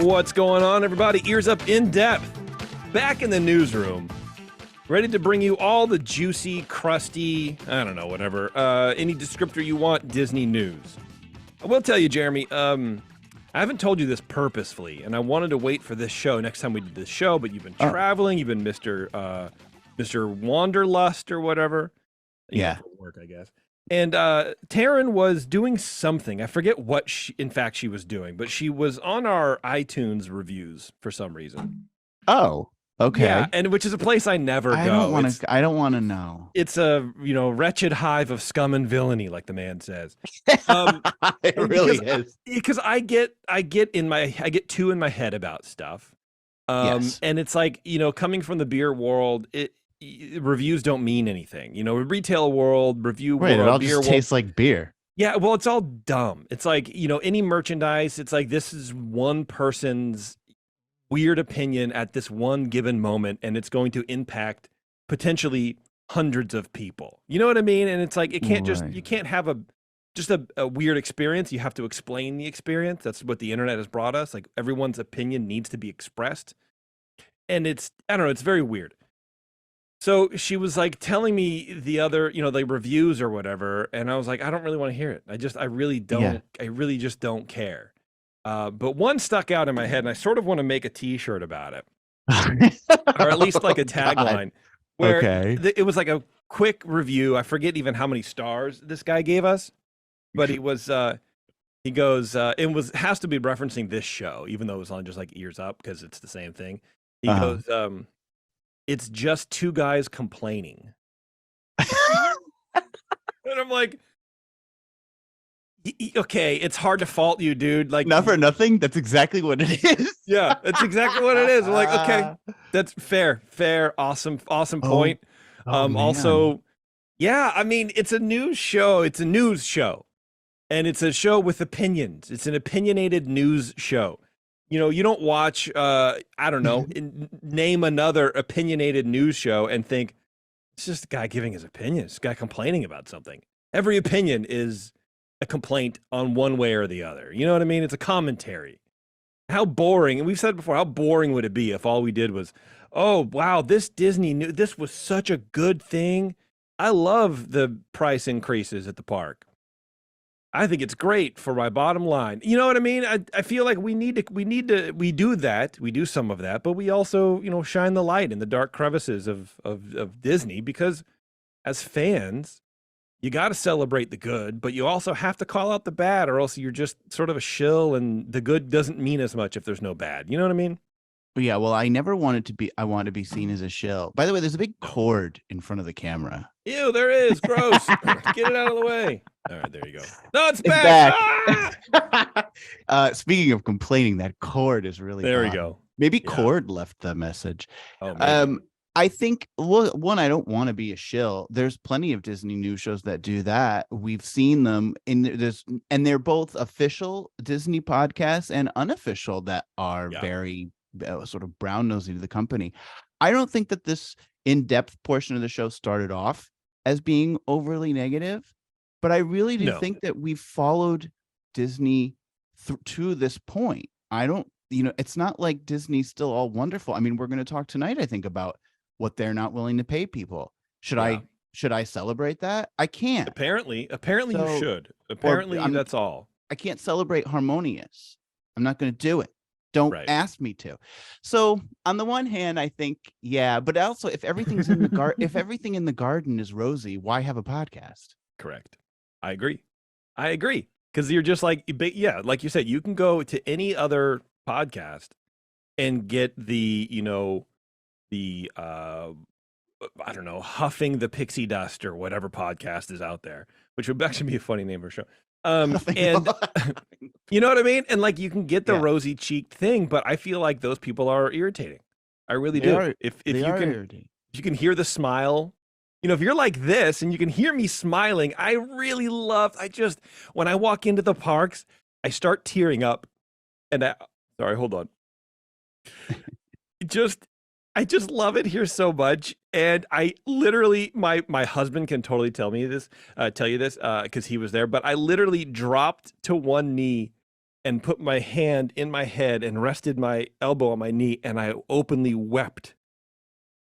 What's going on, everybody? Ears Up in depth. Back in the newsroom. Ready to bring you all the juicy, crusty, I don't know, whatever, any descriptor you want, Disney news. I will tell you, Jeremy, I haven't told you this purposefully, and I wanted to wait for this show next time we did this show, but you've been traveling, you've been Mr. Wanderlust or whatever. Yeah. For work, I guess. And Taryn was doing something. I forget what in fact she was doing, but she was on our iTunes reviews for some reason. Oh, okay. Yeah, and which is a place I never go. I don't want to know. It's a wretched hive of scum and villainy, like the man says. It really is. Because I get two in my head about stuff. Yes. And it's like, coming from the beer world, reviews don't mean anything. Retail world, review Right, world, it all beer just world, tastes like beer. Yeah, well, it's all dumb. It's like, any merchandise, it's like this is one person's weird opinion at this one given moment, and it's going to impact potentially hundreds of people. You know what I mean? And it's like, it can't you can't have a weird experience. You have to explain the experience. That's what the internet has brought us. Like, everyone's opinion needs to be expressed. And it's very weird. So she was like telling me the other, the reviews or whatever. And I was like, I don't really want to hear it. I really don't. Yeah. I really just don't care. But one stuck out in my head, and I sort of want to make a T-shirt about it. Or at least like a tagline. Where it was like a quick review. I forget even how many stars this guy gave us. But he goes, it has to be referencing this show, even though it was on just like Ears Up, because it's the same thing. He goes, it's just two guys complaining. And I'm like, okay, it's hard to fault you, dude. Like, not for nothing. That's exactly what it is. Yeah, that's exactly what it is. I'm like, okay, that's fair, awesome point. Also, yeah, I mean, it's a news show. It's a news show, and it's a show with opinions. It's an opinionated news show. You don't watch, I don't know, name another opinionated news show and think, it's just a guy giving his opinion. It's a guy complaining about something. Every opinion is a complaint on one way or the other. You know what I mean? It's a commentary. How boring, and we've said before, how boring would it be if all we did was, oh, wow, this was such a good thing. I love the price increases at the park. I think it's great for my bottom line. You know what I mean? I feel like we do that. We do some of that, but we also, shine the light in the dark crevices of Disney, because as fans, you got to celebrate the good, but you also have to call out the bad, or else you're just sort of a shill, and the good doesn't mean as much if there's no bad. You know what I mean? Yeah, well, I want to be seen as a shill. By the way, there's a big cord in front of the camera. Ew, there is. Gross. Get it out of the way. All right, there you go. No, it's back. Speaking of complaining, that cord is really there. Bad. We go. Maybe Cord left the message. Oh, I think, one, I don't want to be a shill. There's plenty of Disney news shows that do that. We've seen them and they're both official Disney podcasts and unofficial that are very sort of brown nosing to the company. I don't think that this in-depth portion of the show started off as being overly negative, but I really do think that we've followed Disney to this point. I don't, it's not like Disney's still all wonderful. I mean, we're going to talk tonight, I think, about what they're not willing to pay people. Should I celebrate that? I can't. Apparently you should. Apparently that's all. I can't celebrate Harmonious. I'm not going to do it. Don't ask me to. So on the one hand, I think, but also if everything's in the if everything in the garden is rosy, why have a podcast? Correct. I agree. Because you're just like, like you said, you can go to any other podcast and get the, I don't know, Huffing the Pixie Dust or whatever podcast is out there, which would actually be a funny name for a show. And you know what I mean? And like, you can get the rosy cheeked thing, but I feel like those people are irritating. I really do. If you can hear the smile, if you're like this and you can hear me smiling, I really love, when I walk into the parks, I start tearing up, and sorry, hold on. I just love it here so much. And I literally, my husband can totally tell you this, because he was there, but I literally dropped to one knee and put my hand in my head and rested my elbow on my knee, and I openly wept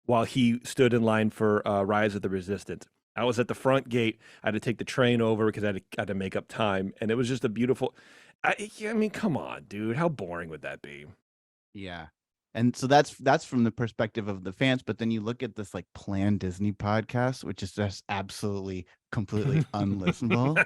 while he stood in line for Rise of the Resistance. I was at the front gate. I had to take the train over because I had to make up time, and it was just a beautiful. I mean, come on, dude. How boring would that be? Yeah. And so that's from the perspective of the fans, but then you look at this like planned Disney podcast, which is just absolutely completely unlistenable.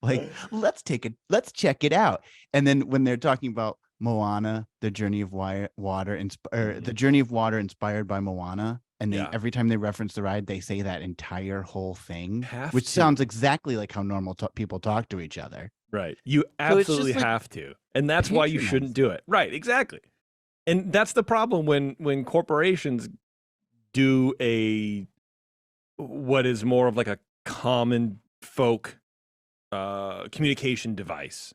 Like, let's check it out. And then when they're talking about Moana, the journey of water, the journey of water inspired by Moana, and every time they reference the ride, they say that entire whole thing, which sounds exactly like how normal people talk to each other. Right. You absolutely have to. And that's why you shouldn't do it. Right. Exactly. And that's the problem when corporations do what is more of like a common folk communication device.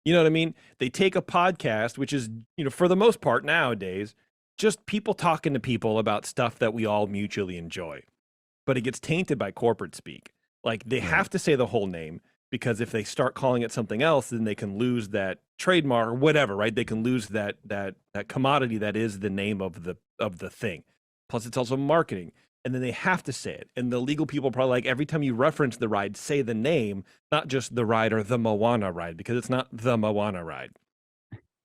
You know what I mean? They take a podcast, which is, for the most part nowadays, just people talking to people about stuff that we all mutually enjoy. But it gets tainted by corporate speak. Like they have to say the whole name, because if they start calling it something else, then they can lose that trademark or whatever, right? They can lose that commodity that is the name of the thing. Plus, it's also marketing, and then they have to say it. And the legal people probably like every time you reference the ride, say the name, not just the ride or the Moana ride, because it's not the Moana ride.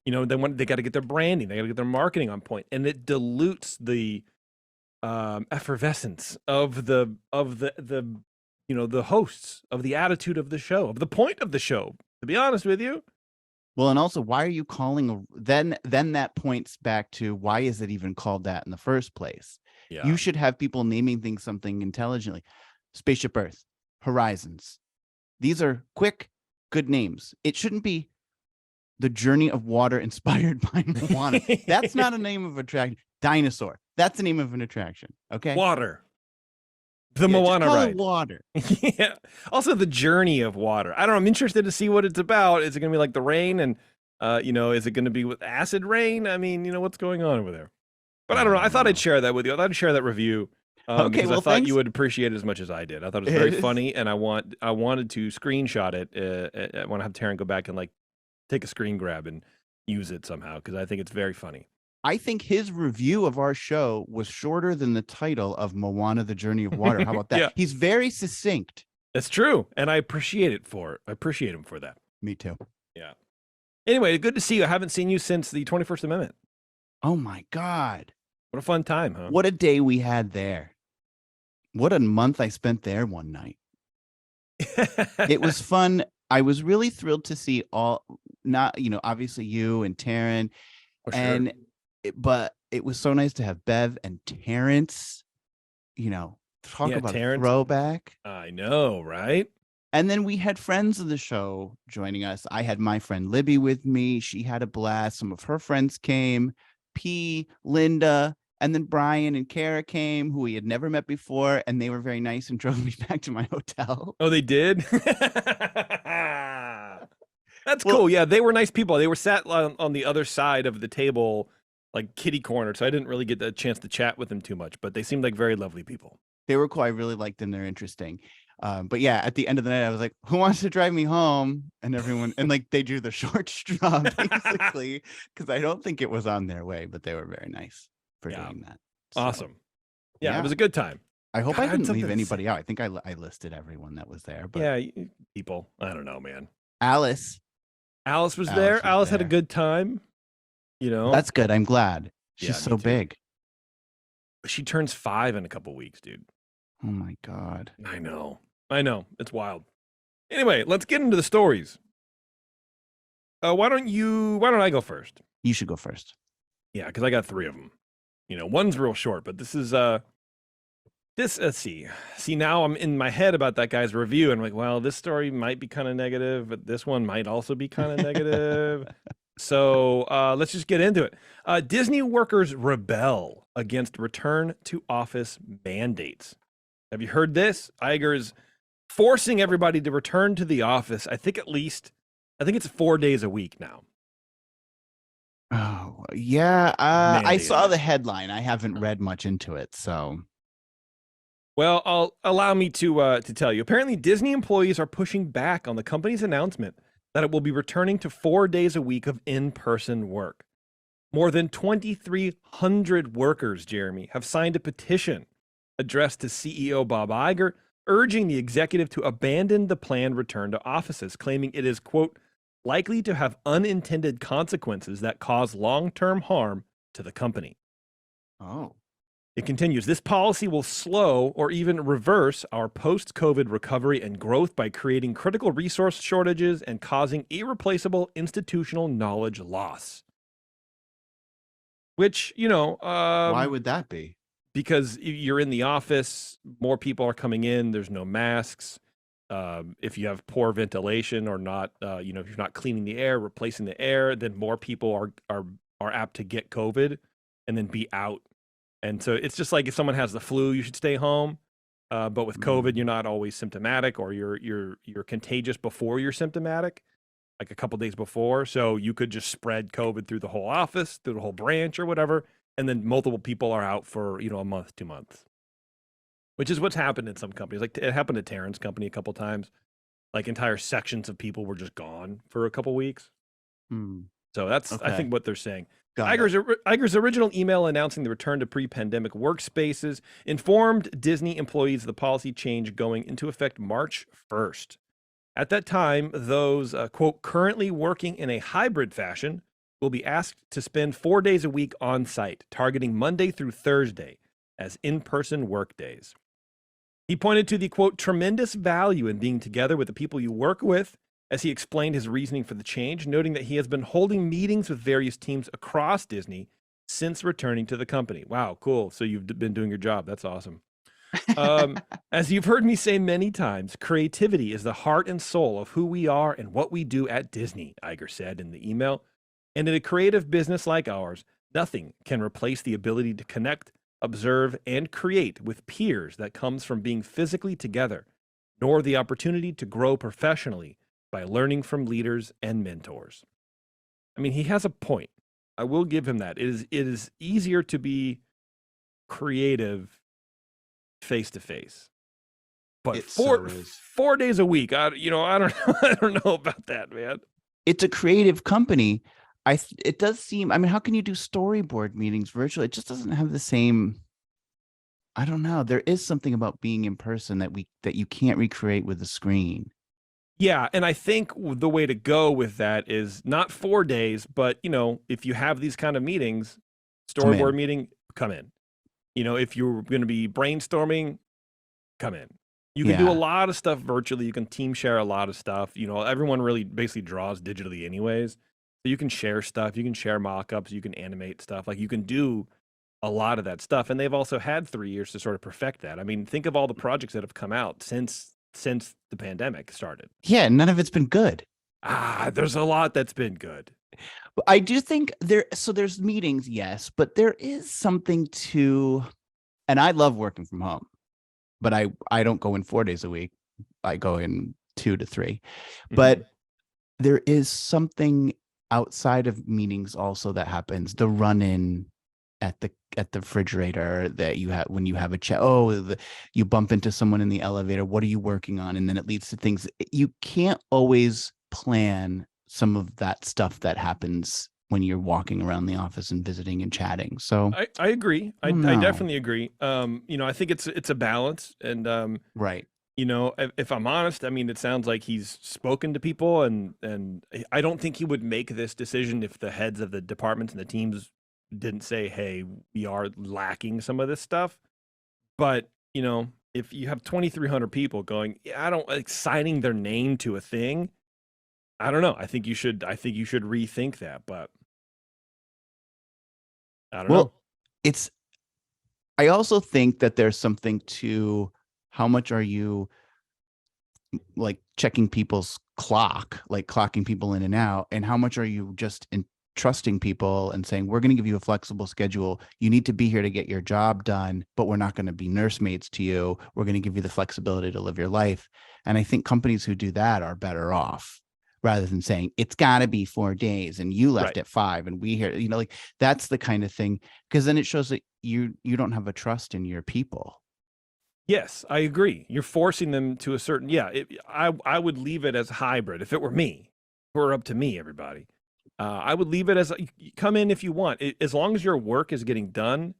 Then they got to get their branding, they got to get their marketing on point, and it dilutes the effervescence of the the hosts, of the attitude of the show, of the point of the show, to be honest with you. Well, and also, why are you calling then that points back to why is it even called that in the first place? Yeah. You should have people naming things something intelligently. Spaceship Earth, Horizons. These are quick, good names. It shouldn't be the journey of water inspired by Moana. That's not a name of attraction. Dinosaur. That's the name of an attraction. Okay. Water. The Moana ride. Water. Yeah. Also, the journey of water. I don't know. I'm interested to see what it's about. Is it going to be like the rain? And, is it going to be with acid rain? I mean, what's going on over there? But I don't know. I thought I'd share that with you. I thought I'd share that review. Okay. Well, I thought you would appreciate it as much as I did. I thought it was very funny. And I wanted to screenshot it. I want to have Taryn go back and like take a screen grab and use it somehow, because I think it's very funny. I think his review of our show was shorter than the title of Moana, the Journey of Water. How about that? Yeah. He's very succinct. That's true. And I appreciate it I appreciate him for that. Me too. Yeah. Anyway, good to see you. I haven't seen you since the 21st Amendment. Oh my God. What a fun time, huh? What a day we had there. What a month I spent there one night. It was fun. I was really thrilled to see obviously you and Taryn. Oh, sure. But it was so nice to have Bev and Terrence, talk about Terrence. A throwback. I know, right? And then we had friends of the show joining us. I had my friend Libby with me. She had a blast. Some of her friends came, P, Linda, and then Brian and Kara came, who we had never met before. And they were very nice and drove me back to my hotel. Oh, they did? That's cool. Yeah, they were nice people. They were sat on the other side of the table, like kitty corner, so I didn't really get the chance to chat with them too much, but they seemed like very lovely people. They were cool. I really liked them. They're interesting. But yeah, at the end of the night, I was like, who wants to drive me home? And everyone, and like they drew the short straw, basically, because I don't think it was on their way, but they were very nice for doing that. So, awesome. Yeah, it was a good time. I hope I didn't leave anybody out. I think I listed everyone that was there. But yeah, people. I don't know, man. Alice was there. Alice had a good time. That's good. I'm glad. She's so big. She turns 5 in a couple weeks, dude. Oh my God. I know. It's wild. Anyway, let's get into the stories. Why don't I go first? You should go first. Yeah, because I got 3 of them. One's real short, but this is let's see. Now I'm in my head about that guy's review, and I'm like, well, this story might be kind of negative, but this one might also be kind of negative. So let's just get into it. Disney workers rebel against return to office mandates. Have you heard this? Iger's forcing everybody to return to the office. I think it's 4 days a week now. Oh, yeah. I saw the headline. I haven't read much into it, so. Well, allow me to tell you. Apparently, Disney employees are pushing back on the company's announcement that it will be returning to 4 days a week of in-person work. More than 2,300 workers, Jeremy, have signed a petition addressed to CEO Bob Iger, urging the executive to abandon the planned return to offices, claiming it is, quote, likely to have unintended consequences that cause long-term harm to the company. Oh. It continues, this policy will slow or even reverse our post-COVID recovery and growth by creating critical resource shortages and causing irreplaceable institutional knowledge loss. Which, why would that be? Because you're in the office, more people are coming in, there's no masks. If you have poor ventilation or not, if you're not cleaning the air, replacing the air, then more people are apt to get COVID and then be out. And so it's just like if someone has the flu, you should stay home. But with COVID, you're not always symptomatic, or you're contagious before you're symptomatic, like a couple days before. So you could just spread COVID through the whole office, through the whole branch or whatever. And then multiple people are out for, a month, 2 months, which is what's happened in some companies. Like it happened to Taryn's company a couple times. Like entire sections of people were just gone for a couple weeks. So that's, I think, what they're saying. Iger's original email announcing the return to pre-pandemic workspaces informed Disney employees of the policy change going into effect March 1st. At that time, those, quote, currently working in a hybrid fashion will be asked to spend 4 days a week on site, targeting Monday through Thursday as in-person work days. He pointed to the, quote, tremendous value in being together with the people you work with, as he explained his reasoning for the change, noting that he has been holding meetings with various teams across Disney since returning to the company. Wow, cool. So you've been doing your job. That's awesome. As you've heard me say many times, creativity is the heart and soul of who we are and what we do at Disney, Iger said in the email. And in a creative business like ours, nothing can replace the ability to connect, observe, and create with peers that comes from being physically together, nor the opportunity to grow professionally by learning from leaders and mentors. I mean, he has a point. I will give him that. It is easier to be creative face to face. But 4 days a week, I don't know. I don't know about that, man. It's a creative company. It does seem, I mean, how can you do storyboard meetings virtually? It just doesn't have the same, I don't know. There is something about being in person that you can't recreate with the screen. Yeah, and I think the way to go with that is not 4 days, but if you have these kind of meetings, storyboard meeting, come in. If you're going to be brainstorming, come in. You can do a lot of stuff virtually. You can team share a lot of stuff. Everyone really basically draws digitally anyways. So you can share stuff. You can share mock-ups. You can animate stuff. Like you can do a lot of that stuff. And they've also had 3 years to sort of perfect that. I mean, think of all the projects that have come out since the pandemic started. Yeah, none of it's been good. There's a lot that's been good. But I do think there's meetings, yes, but there is something to, and I love working from home, but I don't go in 4 days a week. I go in 2 to 3. But there is something outside of meetings also that happens. The run-in at the refrigerator that you have when you have a chat. You bump into someone in the elevator. What are you working on? And then it leads to things. You can't always plan some of that stuff that happens when you're walking around the office and visiting and chatting. So I agree. I definitely agree. I think it's a balance, and right. If I'm honest, I mean, it sounds like he's spoken to people, and I don't think he would make this decision if the heads of the departments and the teams didn't say, hey, we are lacking some of this stuff. But, if you have 2,300 people going, I don't like signing their name to a thing. I don't know. I think you should rethink that, but I don't know. I also think that there's something to how much are you like checking people's clock, like clocking people in and out, and how much are you just trusting people and saying, we're going to give you a flexible schedule. You need to be here to get your job done, but we're not going to be nursemaids to you. We're going to give you the flexibility to live your life. And I think companies who do that are better off rather than saying it's got to be 4 days and you left at 5 and we here, like that's the kind of thing. Because then it shows that you don't have a trust in your people. Yes, I agree. You're forcing them to a certain, I would leave it as hybrid if it were me. or up to me, everybody. I would leave it as come in if you want, as long as your work is getting done,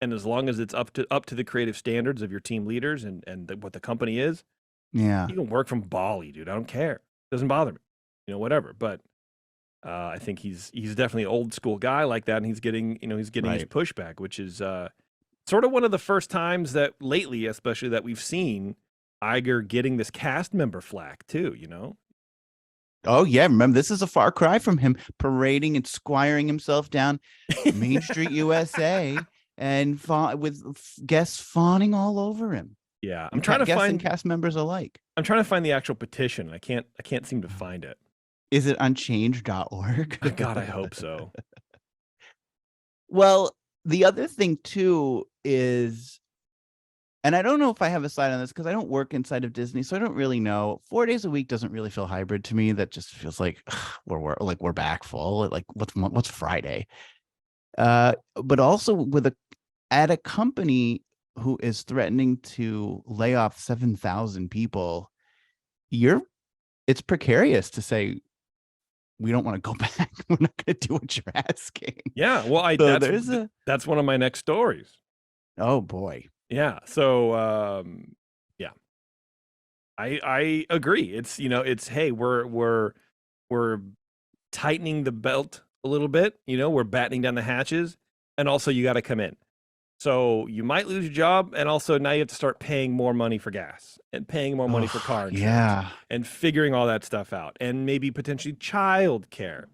and as long as it's up to the creative standards of your team leaders and what the company is. Yeah. You can work from Bali, dude. I don't care. Doesn't bother me. Whatever. But I think he's definitely an old school guy like that, and he's getting his pushback, which is sort of one of the first times that lately, especially, that we've seen Iger getting this cast member flack too. Oh yeah, remember, this is a far cry from him parading and squiring himself down Main Street, USA, and with guests fawning all over him. Yeah, I'm trying to find cast members alike. I'm trying to find the actual petition. I can't seem to find it. Is it on change.org? God, I hope so. Well, the other thing too is, and I don't know if I have a side on this because I don't work inside of Disney, so I don't really know. 4 days a week doesn't really feel hybrid to me. That just feels like we're back full. Like what's Friday? But also at a company who is threatening to lay off 7,000 people, it's precarious to say we don't want to go back. We're not going to do what you're asking. Yeah, well, that's one of my next stories. Oh boy. Yeah. So, yeah, I agree. It's hey, we're tightening the belt a little bit. We're battening down the hatches, and also you got to come in. So you might lose your job, and also now you have to start paying more money for gas and paying more money for car insurance, and figuring all that stuff out, and maybe potentially child care.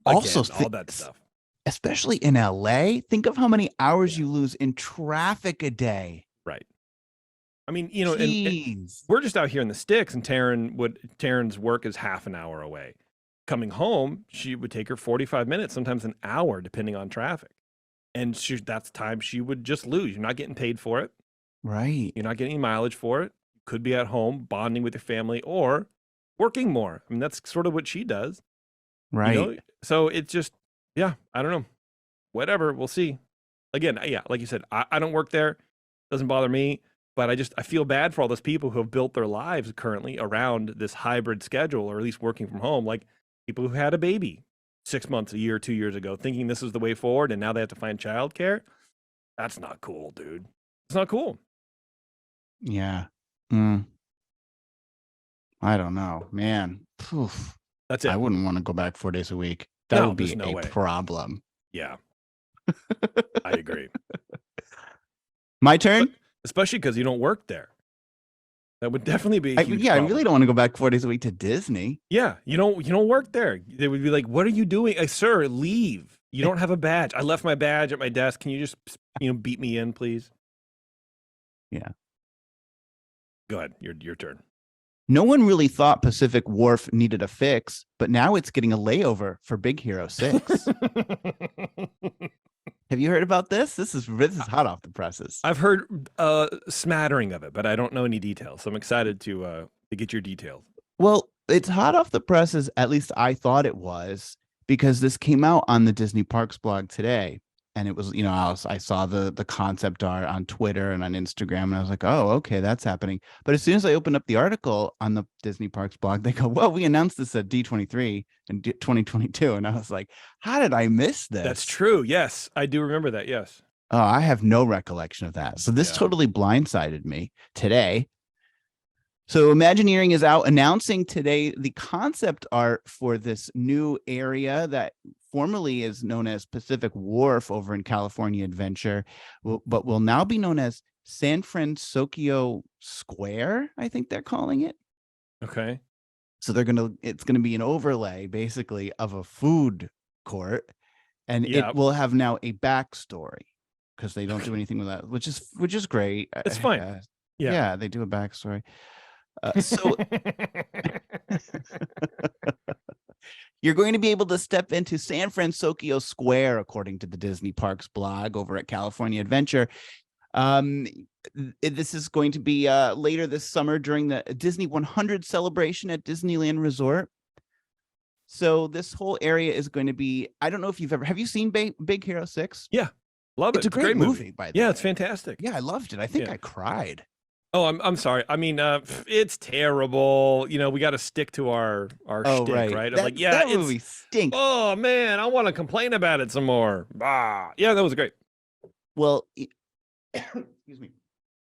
Also all that stuff. Especially in LA, think of how many hours you lose in traffic a day. Right. I mean, and we're just out here in the sticks, and Taryn's work is half an hour away. Coming home, she would take her 45 minutes, sometimes an hour, depending on traffic. And that's time she would just lose. You're not getting paid for it. Right. You're not getting any mileage for it. You could be at home bonding with your family or working more. I mean, that's sort of what she does. Right. So it's just, yeah, I don't know. Whatever, we'll see. Again, yeah, like you said, I don't work there. Doesn't bother me. But I feel bad for all those people who have built their lives currently around this hybrid schedule, or at least working from home, like people who had a baby 6 months, a year, 2 years ago, thinking this is the way forward, and now they have to find childcare. That's not cool, dude. It's not cool. Yeah. I don't know, man. Oof. That's it. I wouldn't want to go back 4 days a week. That would be a problem. Yeah. I agree. My turn? Especially because you don't work there. That would definitely be a huge problem. I really don't want to go back 4 days a week to Disney. Yeah, you don't work there. They would be like, "What are you doing, sir? Leave. You don't have a badge. I left my badge at my desk. Can you just beat me in, please?" Yeah. Go ahead. Your turn. No one really thought Pacific Wharf needed a fix, but now it's getting a layover for Big Hero 6. Have you heard about this? This is hot off the presses. I've heard a smattering of it, but I don't know any details. So I'm excited to get your details. Well, it's hot off the presses. At least I thought it was, because this came out on the Disney Parks blog today. And it was, I saw the concept art on Twitter and on Instagram, and I was like, oh, okay, that's happening. But as soon as I opened up the article on the Disney Parks blog, they go, well, we announced this at D23 in 2022. And I was like, how did I miss this? That's true. Yes, I do remember that. Yes. Oh, I have no recollection of that. So this totally blindsided me today. So Imagineering is out announcing today the concept art for this new area that formerly is known as Pacific Wharf over in California Adventure, but will now be known as San Francisco Square, I think they're calling it. Okay. So it's gonna be an overlay basically of a food court, and it will have now a backstory because they don't do anything with that, which is great. It's fine. Yeah, they do a backstory. So you're going to be able to step into San Francisco Square, according to the Disney Parks blog over at California Adventure. This is going to be later this summer during the Disney 100 celebration at Disneyland Resort. So this whole area is going to be, I don't know if have you seen Big Hero 6? Yeah. Love it. It's a great movie, by the way. Yeah, it's fantastic. Yeah, I loved it. I think I cried. Oh, I'm sorry. I mean, it's terrible. You know, we got to stick to our Oh, shtick, right. right? Of like, yeah, That it's. movie stinks. Oh man, I want to complain about it some more. Ah, yeah, that was great. Well, excuse me.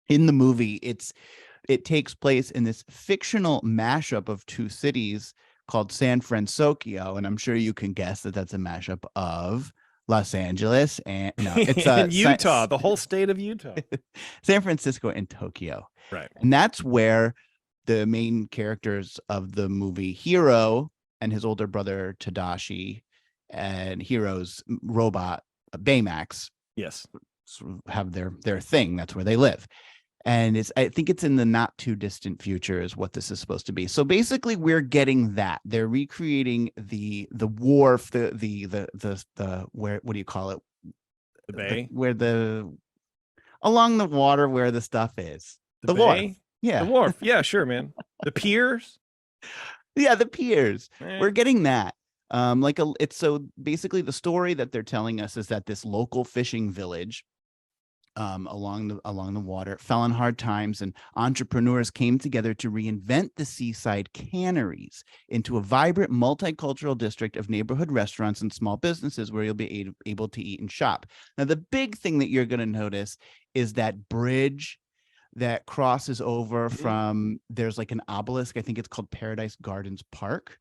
In the movie, it takes place in this fictional mashup of two cities called San Francisco, and I'm sure you can guess that that's a mashup of Los Angeles and no, it's In Utah, the whole state of Utah. San Francisco and Tokyo. Right. And that's where the main characters of the movie, Hiro and his older brother Tadashi, and Hiro's robot Baymax, Yes. have their thing. That's where they live. And I think it's in the not too distant future is what this is supposed to be. So basically we're getting that. They're recreating the wharf, the where, what do you call it? The bay? Where along the water where the stuff is. The wharf. bay? Yeah. The wharf. Yeah, sure, man. The piers? Yeah, the piers. Eh. We're getting that. It's so basically the story that they're telling us is that this local fishing village along the water fell on hard times, and entrepreneurs came together to reinvent the seaside canneries into a vibrant multicultural district of neighborhood restaurants and small businesses where you'll be able to eat and shop. Now, the big thing that you're going to notice is that bridge that crosses over from, there's like an obelisk, I think it's called Paradise Gardens Park.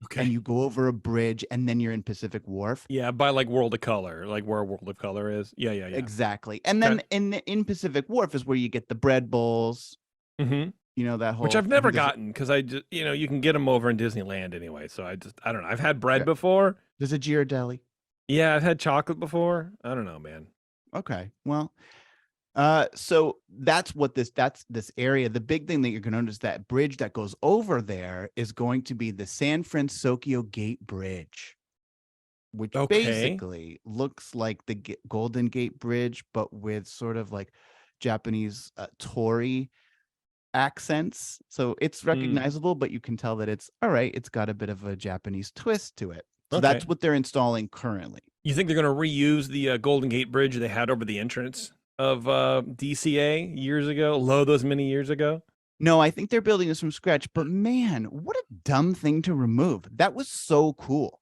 Okay. And you go over a bridge and then you're in Pacific Wharf. Yeah, by like World of Color, like where World of Color is. Yeah. Exactly. And then in Pacific Wharf is where you get the bread bowls. Mm-hmm. You know, that whole, which I've never gotten because I just, you can get them over in Disneyland anyway. So I don't know. I've had bread before. There's a Ghirardelli. Yeah, I've had chocolate before. I don't know, man. Okay. Well, so that's this area. The big thing that you're going to notice, that bridge that goes over there is going to be the San Francisco Gate Bridge, which basically looks like the Golden Gate Bridge, but with sort of like Japanese Tory accents. So it's recognizable, but you can tell that it's all right. It's got a bit of a Japanese twist to it. So that's what they're installing currently. You think they're going to reuse the Golden Gate Bridge they had over the entrance of DCA years ago, those many years ago? No, I think they're building this from scratch, but man, what a dumb thing to remove. That was so cool.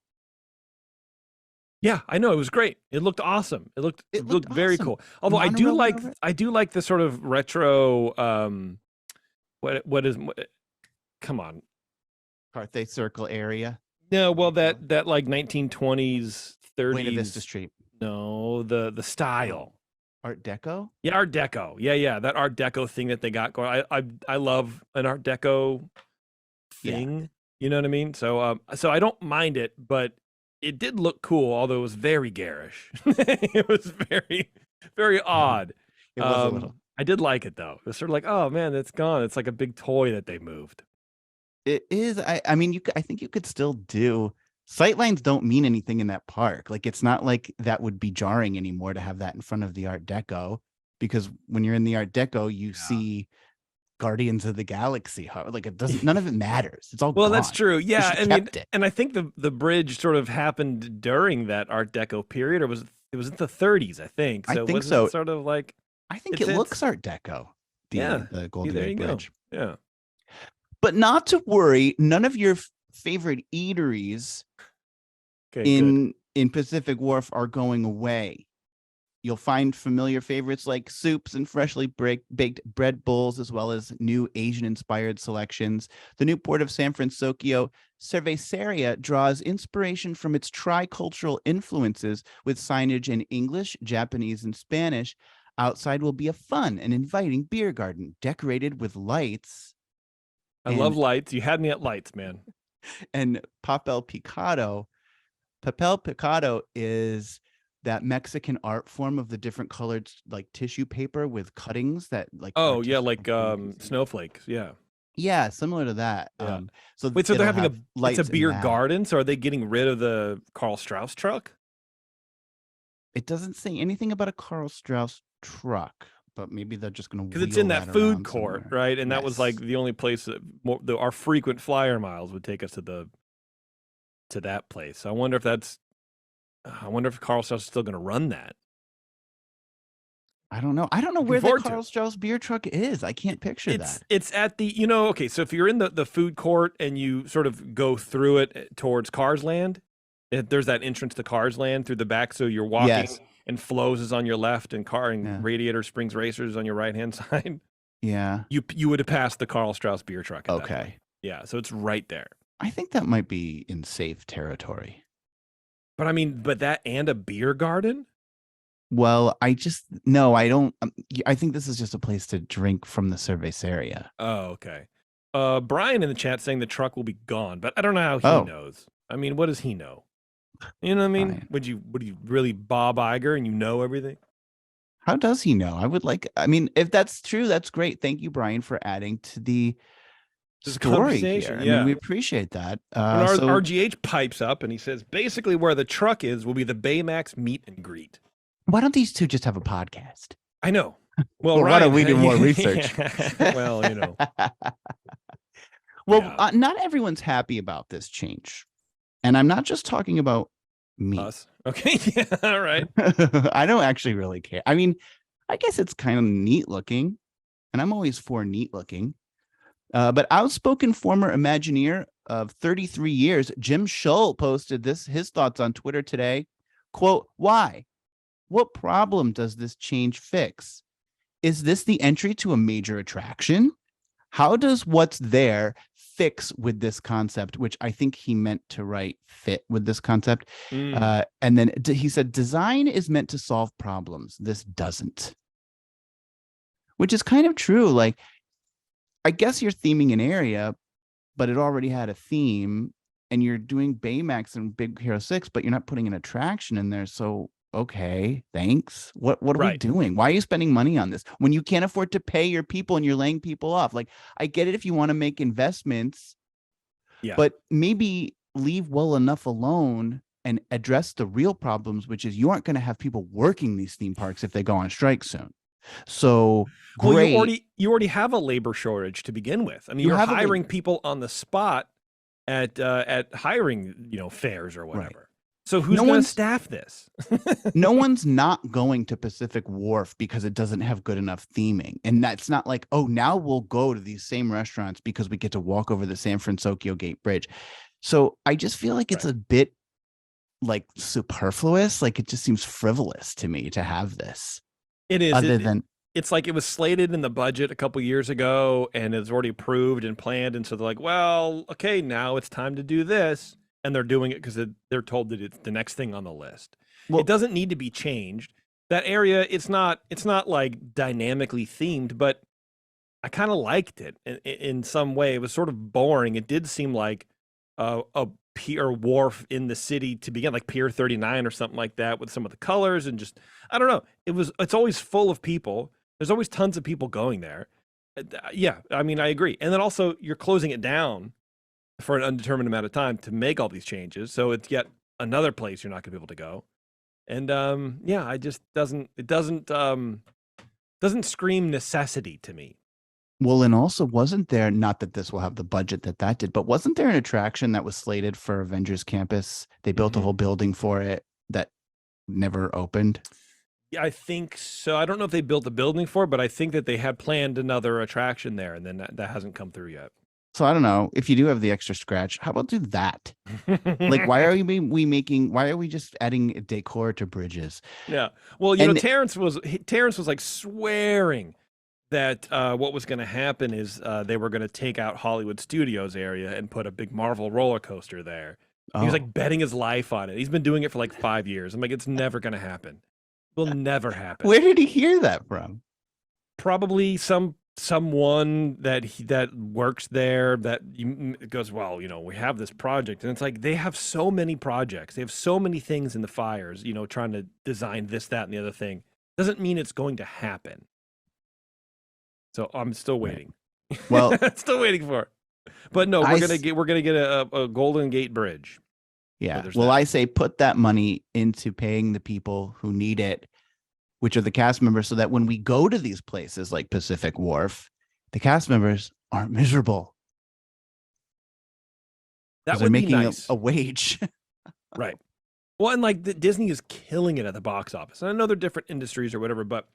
Yeah, I know, it was great. It looked awesome. It looked very awesome. cool. Although I do like the sort of retro come on. Carthay Circle area. No, well that like 1920s, 30s. Buena Vista Street. No, the style. Art Deco? Yeah, Art Deco. Yeah, that Art Deco thing that they got going. I love an Art Deco thing. Yeah. You know what I mean? So so I don't mind it, but it did look cool, although it was very garish. It was very, very odd. It was a little. I did like it though. It was sort of like, oh man, it's gone. It's like a big toy that they moved. It is. I mean, I think you could still do. Sightlines don't mean anything in that park. Like, it's not like that would be jarring anymore to have that in front of the Art Deco, because when you're in the Art Deco, you see Guardians of the Galaxy. Like, it doesn't. None of it matters. It's all well. gone. That's true. Yeah, I mean, and I think the bridge sort of happened during that Art Deco period, or it was in the 30s, I think. So I think so. Sort of like. I think it looks Art Deco. The Golden Gate Bridge. Go. Yeah. But not to worry, none of your favorite eateries in Pacific Wharf are going away. You'll find familiar favorites like soups and freshly baked bread bowls, as well as new Asian-inspired selections. The new port of San Francisco Cerveceria draws inspiration from its tricultural influences with signage in English, Japanese, and Spanish. Outside will be a fun and inviting beer garden decorated with lights. I love lights. You had me at lights, man. And papel picado. Papel picado is that Mexican art form of the different colored like tissue paper with cuttings that like. Oh yeah, like snowflakes. Yeah. Yeah, similar to that. Yeah. So they're having it's a beer garden. So are they getting rid of the Karl Strauss truck? It doesn't say anything about a Karl Strauss truck, but maybe they're just going to, because it's in that food court, somewhere. Right? And that was like the only place that our frequent flyer miles would take us to that place. I wonder if Karl Strauss is still going to run that. I don't know. I don't know Looking where the forward to Carl it. Strauss beer truck is. I can't picture that. It's at the, okay, so if you're in the food court and you sort of go through it towards Cars Land, there's that entrance to Cars Land through the back. So you're walking Yes. and Flows is on your left and Yeah. Radiator Springs Racers is on your right hand side. Yeah. You would have passed the Carl Strauss beer truck at that point. Okay. Yeah, so it's right there. I think that might be in safe territory. But I mean, that and a beer garden? Well, I don't. I think this is just a place to drink from the Cerveceria. Oh, okay. Brian in the chat saying the truck will be gone, but I don't know how he knows. I mean, what does he know? You know what I mean? Brian. Would you really Bob Iger and you know everything? How does he know? I mean, if that's true, that's great. Thank you, Brian, for adding to the story here. I mean, we appreciate that. When RGH pipes up and he says, basically where the truck is will be the Baymax meet and greet. Why don't these two just have a podcast? I know. Well, why don't we do more research? Well, Well, not everyone's happy about this change. And I'm not just talking about me. Us. Okay. Yeah. All right. I don't actually really care. I mean, I guess it's kind of neat looking, and I'm always for neat looking. But outspoken former Imagineer of 33 years, Jim Shull, posted his thoughts on Twitter today. Quote, why? What problem does this change fix? Is this the entry to a major attraction? How does what's there fix with this concept, which I think he meant to write fit with this concept. And then he said, design is meant to solve problems. This doesn't. Which is kind of true. Like, I guess you're theming an area, but it already had a theme, and you're doing Baymax and Big Hero 6, but you're not putting an attraction in there. So, okay, thanks. What are we doing? Why are you spending money on this when you can't afford to pay your people and you're laying people off? Like, I get it if you want to make investments, but maybe leave well enough alone and address the real problems, which is you aren't going to have people working these theme parks if they go on strike soon. So great. Well, you already have a labor shortage to begin with. I mean, you're hiring people on the spot at hiring, fairs or whatever. Right. So who's going to staff this? No one's not going to Pacific Wharf because it doesn't have good enough theming. And that's not like, oh, now we'll go to these same restaurants because we get to walk over the San Francisco Gate Bridge. So I just feel like it's a bit like superfluous. Like it just seems frivolous to me to have this. It is. It's like it was slated in the budget a couple years ago and it's already approved and planned. And so they're like, well, okay, now it's time to do this. And they're doing it because they're told that it's the next thing on the list. Well, it doesn't need to be changed. That area, it's not like dynamically themed, but I kind of liked it in some way. It was sort of boring. It did seem like a pier wharf in the city to begin, like Pier 39 or something like that, with some of the colors and just, I don't know. It's always full of people. There's always tons of people going there. Yeah, I mean, I agree. And then also you're closing it down for an undetermined amount of time to make all these changes. So it's yet another place you're not gonna be able to go. And I just doesn't scream necessity to me. Well, and also wasn't there, not that this will have the budget that did, but wasn't there an attraction that was slated for Avengers Campus? They built a whole building for it that never opened. Yeah, I think so. I don't know if they built the building for it, but I think that they had planned another attraction there, and then that hasn't come through yet. So I don't know, if you do have the extra scratch, how about do that? Like, why are we just adding decor to bridges? Yeah. Well, Terrence was like swearing that what was going to happen is they were going to take out Hollywood Studios area and put a big Marvel roller coaster there. He was like betting his life on it. He's been doing it for like 5 years. I'm like, it's never going to happen. It will never happen. Where did he hear that from? Probably someone that works there that goes, well, we have this project, and it's like they have so many projects, they have so many things in the fires, trying to design this, that, and the other thing. Doesn't mean it's going to happen. So I'm still waiting. Well, still waiting for it. But no, we're gonna get a Golden Gate Bridge. Yeah. Well, I say put that money into paying the people who need it, which are the cast members, so that when we go to these places like Pacific Wharf, the cast members aren't miserable. That would be nice. A wage. Right. Well, and like Disney is killing it at the box office. And I know they're different industries or whatever, but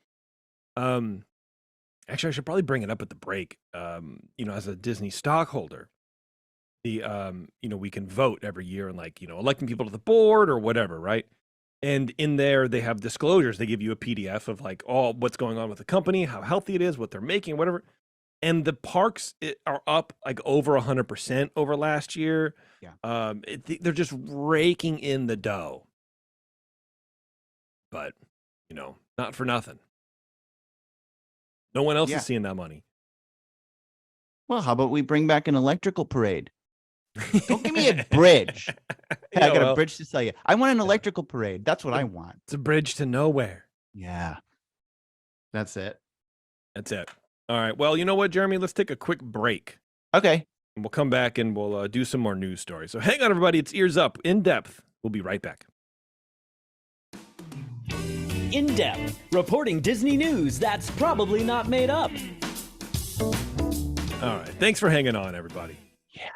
Actually, I should probably bring it up at the break. As a Disney stockholder, the we can vote every year and like, electing people to the board or whatever, right? And in there they have disclosures. They give you a PDF of like all what's going on with the company, how healthy it is, what they're making, whatever. And the parks are up like over 100% over last year. Yeah. They're just raking in the dough. But, not for nothing. No one else is seeing that money. Well, how about we bring back an electrical parade? Don't give me a bridge. Hey, I got a bridge to sell you. I want an electrical parade. That's what I want. It's a bridge to nowhere. Yeah. That's it. That's it. All right. Well, you know what, Jeremy? Let's take a quick break. Okay. And we'll come back and we'll do some more news stories. So hang on, everybody. It's Ears Up in depth. We'll be right back. In depth, reporting Disney news that's probably not made up. All right. Thanks for hanging on, everybody. Yeah.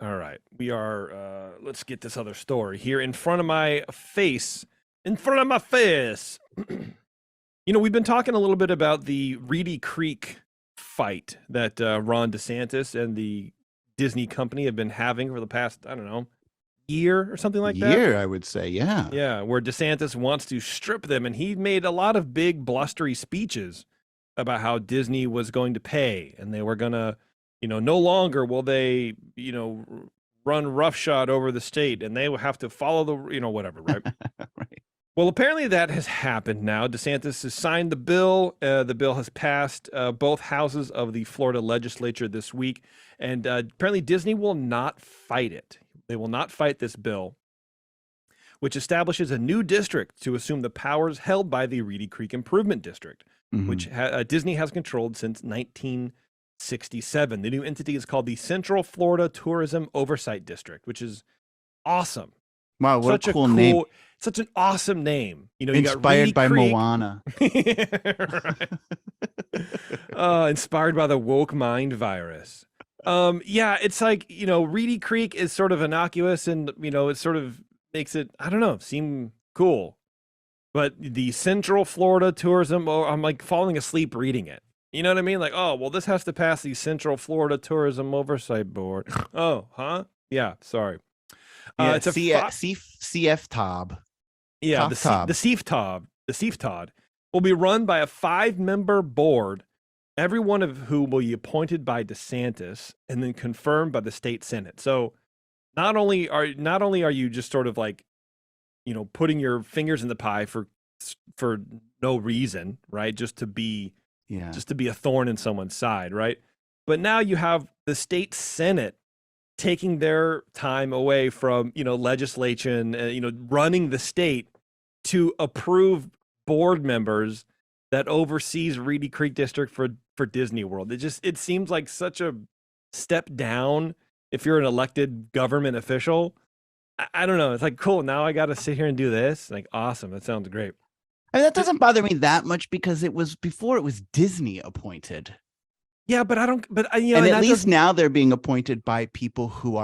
All right. We are, let's get this other story here in front of my face. In front of my face. We've been talking a little bit about the Reedy Creek fight that Ron DeSantis and the Disney company have been having for the past, I don't know, year or something like that. Year, I would say, yeah. Yeah, where DeSantis wants to strip them. And he made a lot of big blustery speeches about how Disney was going to pay. And they were going to, no longer will they, run roughshod over the state. And they will have to follow the, whatever, right? Right. Well, apparently that has happened now. DeSantis has signed the bill. The bill has passed both houses of the Florida legislature this week. And apparently Disney will not fight it. They will not fight this bill, which establishes a new district to assume the powers held by the Reedy Creek Improvement District, which Disney has controlled since 1967. The new entity is called the Central Florida Tourism Oversight District, which is awesome. Wow, what a cool name. Such an awesome name. You inspired got by Moana. Inspired by the woke mind virus. It's like, Reedy Creek is sort of innocuous and, it sort of makes it, I don't know, seem cool. But the Central Florida Tourism, I'm like falling asleep reading it. You know what I mean? Like, oh, well, this has to pass the Central Florida Tourism Oversight Board. Oh, huh? Yeah, sorry. It's a CFTOB. Yeah, the CFTOB will be run by a 5-member board, every one of whom will be appointed by DeSantis and then confirmed by the state Senate. So not only are you just sort of like, putting your fingers in the pie for no reason, right? Just to be a thorn in someone's side, right? But now you have the state Senate taking their time away from, legislation, running the state to approve board members that oversees Reedy Creek District for Disney World. It seems like such a step down if you're an elected government official. I don't know. It's like, cool. Now I got to sit here and do this. Like, awesome. That sounds great. I mean, that doesn't bother me that much because it was Disney appointed. Yeah, but I don't. But and at least now they're being appointed by people who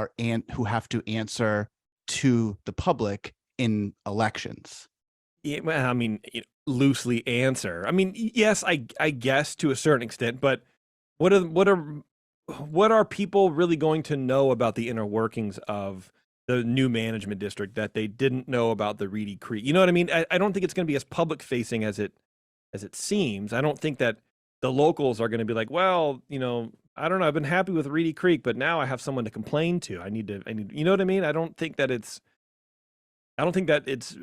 have to answer to the public in elections. Yeah, well, I mean, loosely answer. I mean, yes, I guess to a certain extent, but what are people really going to know about the inner workings of the new management district that they didn't know about the Reedy Creek? You know what I mean? I don't think it's going to be as public facing as it seems. I don't think that the locals are going to be like, well, I don't know. I've been happy with Reedy Creek, but now I have someone to complain to. I need, you know what I mean? I don't think that it's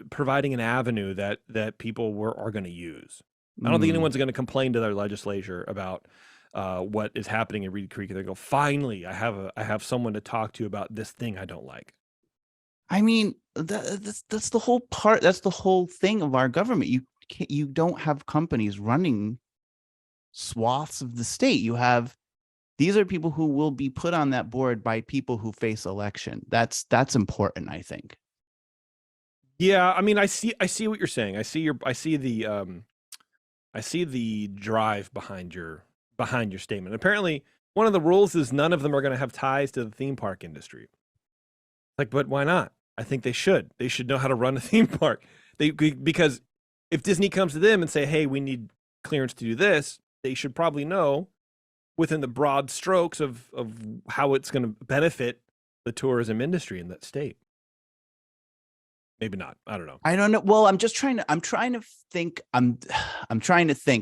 providing an avenue that people are going to use. I don't think anyone's going to complain to their legislature about what is happening in Reedy Creek. And they go, finally, I have someone to talk to about this thing I don't like. I mean, that's the whole part. That's the whole thing of our government. You don't have companies running swaths of the state. These are people who will be put on that board by people who face election. That's important, I think. Yeah, I mean, I see what you're saying. I see the drive behind your statement. Apparently, one of the rules is none of them are going to have ties to the theme park industry. Like, but why not? I think they should. They should know how to run a theme park. Because if Disney comes to them and say, "Hey, we need clearance to do this, they should probably know within the broad strokes of how it's going to benefit the tourism industry in that state. Maybe not. I don't know. I don't know. Well, I'm trying to think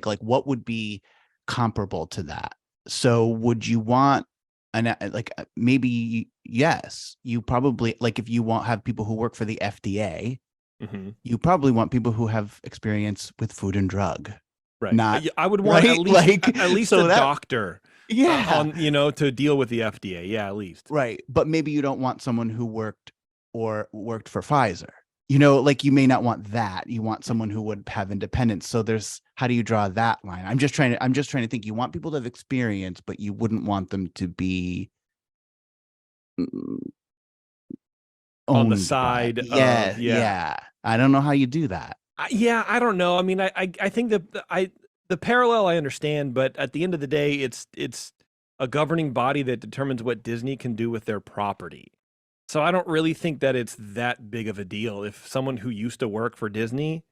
like what would be comparable to that. So would you want maybe yes, you probably like if you have people who work for the FDA, you probably want people who have experience with food and drug. Right. Not I would want right? at least so a doctor. Yeah. To deal with the FDA. Yeah, at least. Right. But maybe you don't want someone who worked for Pfizer. Like you may not want that. You want someone who would have independence. So how do you draw that line? I'm just trying to think. You want people to have experience, but you wouldn't want them to be on the side. Yeah. I don't know how you do that. I don't know. I mean, I think that the parallel I understand, but at the end of the day, it's a governing body that determines what Disney can do with their property. So I don't really think that it's that big of a deal if someone who used to work for Disney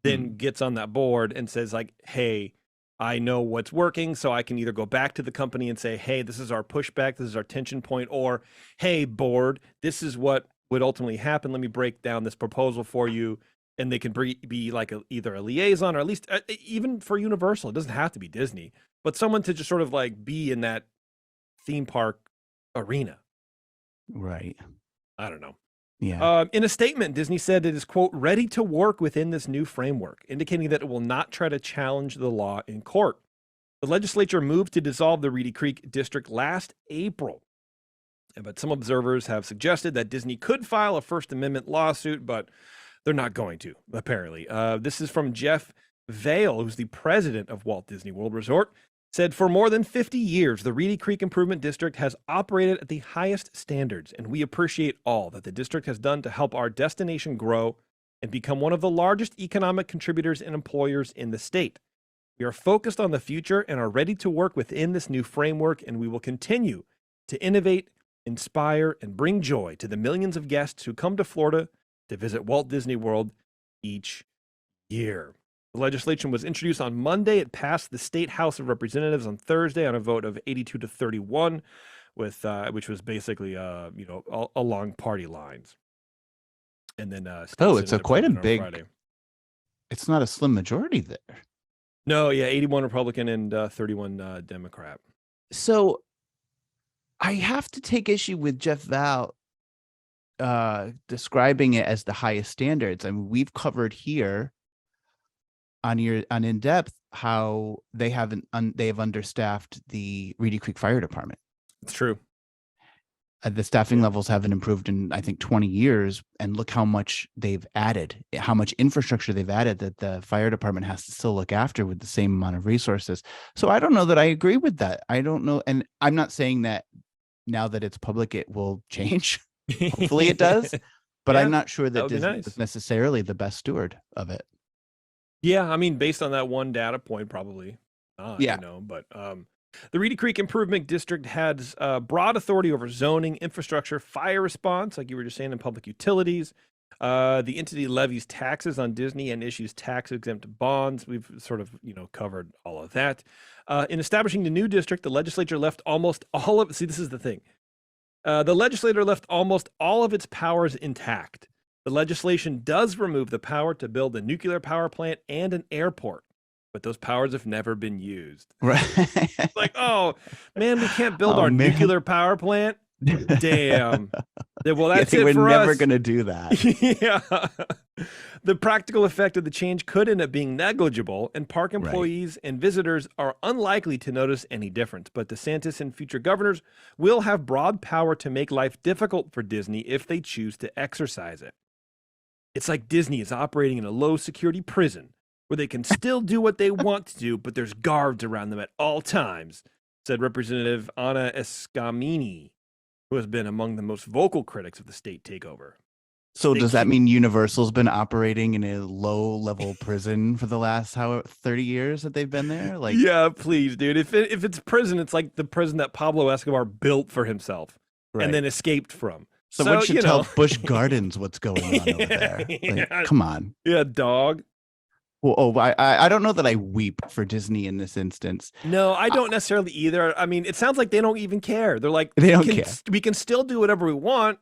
then gets on that board and says like, hey, I know what's working, so I can either go back to the company and say, hey, this is our pushback, this is our tension point, or hey, board, this is what would ultimately happen. Let me break down this proposal for you. And they can be like either a liaison or at least even for Universal. It doesn't have to be Disney, but someone to just sort of like be in that theme park arena. Right. I don't know. Yeah. In a statement, Disney said it is, quote, ready to work within this new framework, indicating that it will not try to challenge the law in court. The legislature moved to dissolve the Reedy Creek district last April. But some observers have suggested that Disney could file a First Amendment lawsuit, but they're not going to, apparently. This is from Jeff Vail, who's the president of Walt Disney World Resort, said for more than 50 years, the Reedy Creek Improvement District has operated at the highest standards, and we appreciate all that the district has done to help our destination grow and become one of the largest economic contributors and employers in the state. We are focused on the future and are ready to work within this new framework, and we will continue to innovate, inspire, and bring joy to the millions of guests who come to Florida to visit Walt Disney World each year. The legislation was introduced on Monday. It passed the State House of Representatives on Thursday on a vote of 82 to 31, with which was basically along party lines. And then it's quite a big. Friday. It's not a slim majority there. No, yeah, 81 Republican and 31 Democrat. So I have to take issue with Jeff Val describing it as the highest standards. I mean, we've covered here on In Depth how they have understaffed the Reedy Creek Fire Department. It's true. The staffing levels haven't improved in, I think, 20 years. And look how much they've added, how much infrastructure they've added that the fire department has to still look after with the same amount of resources. So I don't know that I agree with that. I don't know. And I'm not saying that now that it's public, it will change. Hopefully it does. But I'm not sure that Disney is necessarily the best steward of it. Yeah, I mean, based on that one data point, probably not, but the Reedy Creek Improvement District has broad authority over zoning, infrastructure, fire response, like you were just saying, in public utilities. The entity levies taxes on Disney and issues tax-exempt bonds. We've sort of, covered all of that. In establishing the new district, the legislature left almost all of, see, this is the thing. The legislature left almost all of its powers intact. The legislation does remove the power to build a nuclear power plant and an airport, but those powers have never been used. Right. It's like, oh, man, we can't build our nuclear power plant. Damn. Well, that's it for us. We're never going to do that. Yeah. The practical effect of the change could end up being negligible, and park employees and visitors are unlikely to notice any difference. But DeSantis and future governors will have broad power to make life difficult for Disney if they choose to exercise it. It's like Disney is operating in a low-security prison where they can still do what they want to do, but there's guards around them at all times, said Representative Anna Escamini, who has been among the most vocal critics of the state takeover. So does that mean Universal's been operating in a low-level prison for the last 30 years that they've been there? Like, yeah, please, dude. If it's prison, it's like the prison that Pablo Escobar built for himself and then escaped from. Someone should tell Busch Gardens what's going on over there. Like, come on. Yeah, dog. Well, I don't know that I weep for Disney in this instance. No, I don't necessarily either. I mean, it sounds like they don't even care. They're like, They don't care. We can still do whatever we want.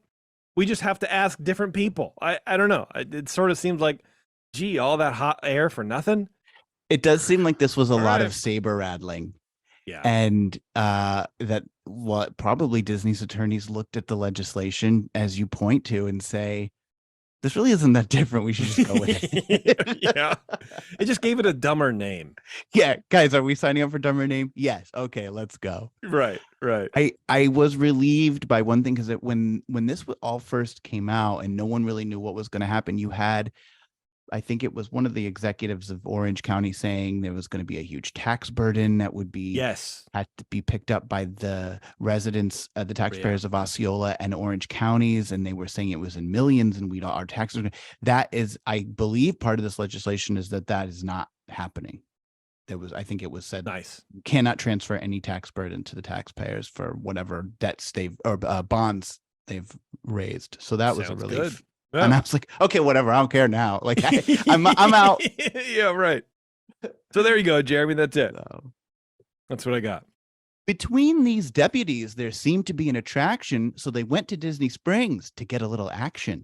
We just have to ask different people. I don't know. It sort of seems like, gee, all that hot air for nothing. It does seem like this was a lot right. of saber rattling. Yeah. And that what probably Disney's attorneys looked at the legislation, as you point to, and say, this really isn't that different. We should just go with it. Yeah. It just gave it a dumber name. Yeah. Guys, are we signing up for dumber name? Yes. Okay, let's go. Right. Right. I was relieved by one thing, because when this all first came out and no one really knew what was going to happen, you had, I think it was one of the executives of Orange County saying there was going to be a huge tax burden that would be had to be picked up by the residents, the taxpayers of Osceola and Orange counties, and they were saying it was in millions, and our taxes. That is, I believe, part of this legislation is that is not happening. I think it was said, cannot transfer any tax burden to the taxpayers for whatever debts bonds they've raised. So that was a relief. Good. Yeah. And I was like, okay, whatever. I don't care now. Like I'm out. Yeah, right. So there you go, Jeremy. That's it. That's what I got. Between these deputies, there seemed to be an attraction, so they went to Disney Springs to get a little action.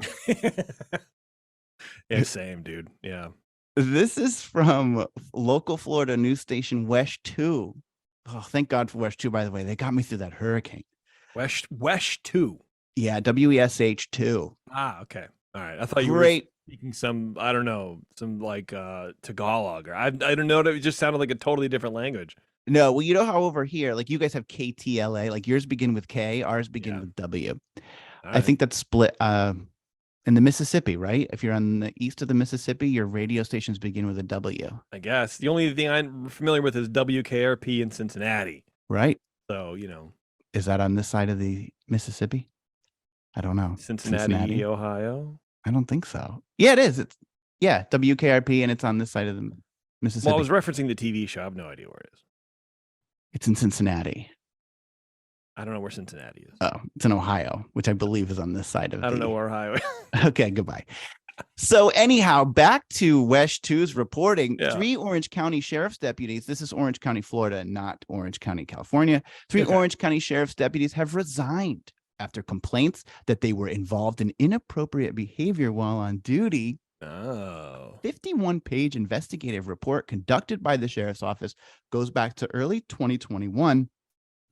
Yeah, same, dude. Yeah. This is from local Florida news station WESH 2. Oh, thank God for WESH 2, by the way. They got me through that hurricane. WESH 2. Yeah, WESH 2. Ah, okay. All right. I thought you were speaking some, I don't know, some like Tagalog, or I don't know. It just sounded like a totally different language. No, well, you know how over here, like you guys have KTLA, like yours begin with K, ours begin with W. I think that's split in the Mississippi, right? If you're on the east of the Mississippi, your radio stations begin with a W. I guess. The only thing I'm familiar with is WKRP in Cincinnati. Right. So, you know. Is that on this side of the Mississippi? I don't know. Cincinnati, Ohio? I don't think so. Yeah, it is. It's WKRP, and it's on this side of the Mississippi. Well, I was referencing the TV show. I have no idea where it is. It's in Cincinnati. I don't know where Cincinnati is. Oh, it's in Ohio, which I believe is on this side of I don't know where Ohio is. Okay, goodbye. So anyhow, back to WESH 2's reporting. 3 Orange County Sheriff's deputies, this is Orange County, Florida, not Orange County, California. 3 Orange County Sheriff's deputies have resigned after complaints that they were involved in inappropriate behavior while on duty. Oh. 51-page investigative report conducted by the sheriff's office goes back to early 2021,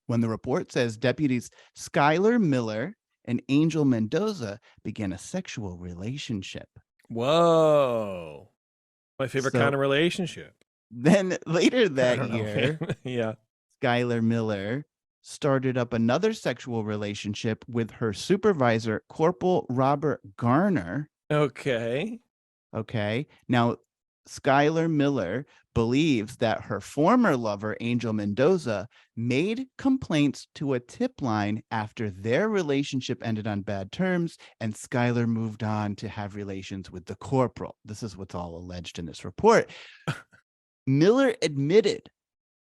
when the report says deputies Skylar Miller and Angel Mendoza began a sexual relationship. Whoa. My favorite kind of relationship. Then later that year, yeah, Skylar Miller started up another sexual relationship with her supervisor, Corporal Robert Garner. Okay. Now, Skylar Miller believes that her former lover, Angel Mendoza, made complaints to a tip line after their relationship ended on bad terms, and Skylar moved on to have relations with the corporal. This is what's all alleged in this report. Miller admitted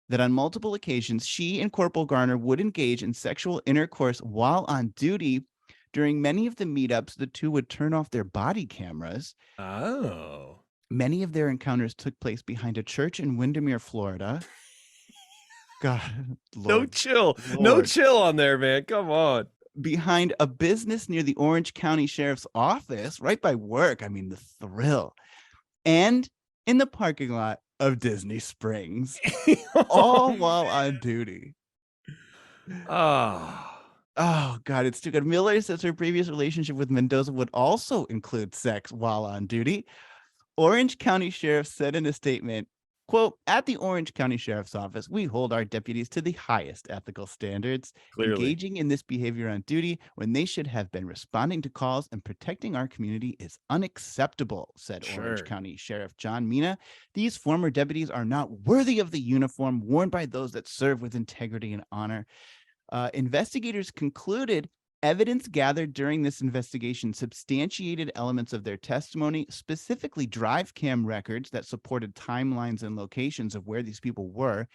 that on multiple occasions, she and Corporal Garner would engage in sexual intercourse while on duty. During many of the meetups, the two would turn off their body cameras. Oh. Many of their encounters took place behind a church in Windermere, Florida. God, Lord. No chill on there, man. Come on. Behind a business near the Orange County Sheriff's Office, right by work. I mean, the thrill. And in the parking lot of Disney Springs, all while on duty. Oh, God, it's too good. Miller says her previous relationship with Mendoza would also include sex while on duty. Orange County Sheriff said in a statement, quote, "At the Orange County Sheriff's Office, we hold our deputies to the highest ethical standards. Clearly. Engaging in this behavior on duty when they should have been responding to calls and protecting our community is unacceptable," said Orange County Sheriff John Mina. "These former deputies are not worthy of the uniform worn by those that serve with integrity and honor." Investigators concluded evidence gathered during this investigation substantiated elements of their testimony, specifically drive cam records that supported timelines and locations of where these people were.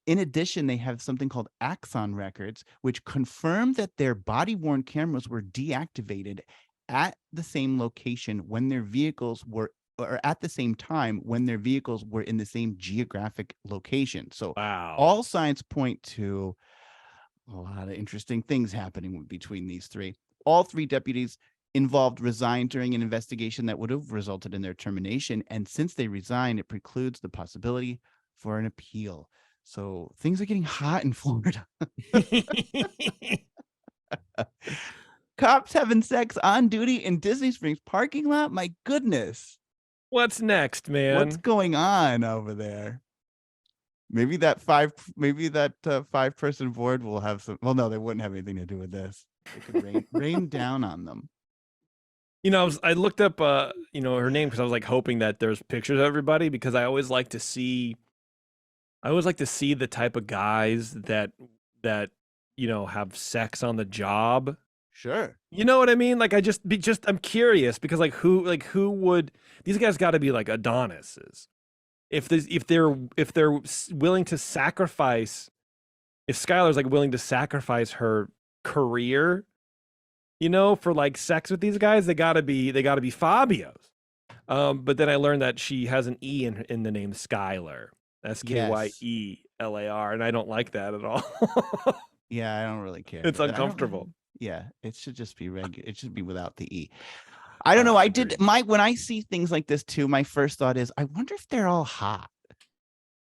In addition, they have something called Axon records, which confirm that their body-worn cameras were deactivated at the same location when their vehicles were or at the same time when their vehicles were in the same geographic location. So Wow. all signs point to a lot of interesting things happening between these three. All three deputies involved resigned during an investigation that would have resulted in their termination. And since they resigned, it precludes the possibility for an appeal. So things are getting hot in Florida. Cops having sex on duty in Disney Springs parking lot? My goodness. What's next, man? What's going on over there? Maybe that 5-person board will have some. Well, no, they wouldn't have anything to do with this. It could rain down on them. You know, I looked up, you know, her name because I was like hoping that there's pictures of everybody, because I always like to see the type of guys that you know have sex on the job. Sure. You know what I mean? Like I'm curious because who would these guys got to be like Adonises. If they're willing to sacrifice, if Skylar's like willing to sacrifice her career, you know, for like sex with these guys, they gotta be Fabio's. But then I learned that she has an E in the name Skylar, Skyelar, and I don't like that at all. Yeah, I don't really care. It's uncomfortable. Yeah, it should just be regular. It should be without the E. I don't know. When I see things like this too, my first thought is, I wonder if they're all hot.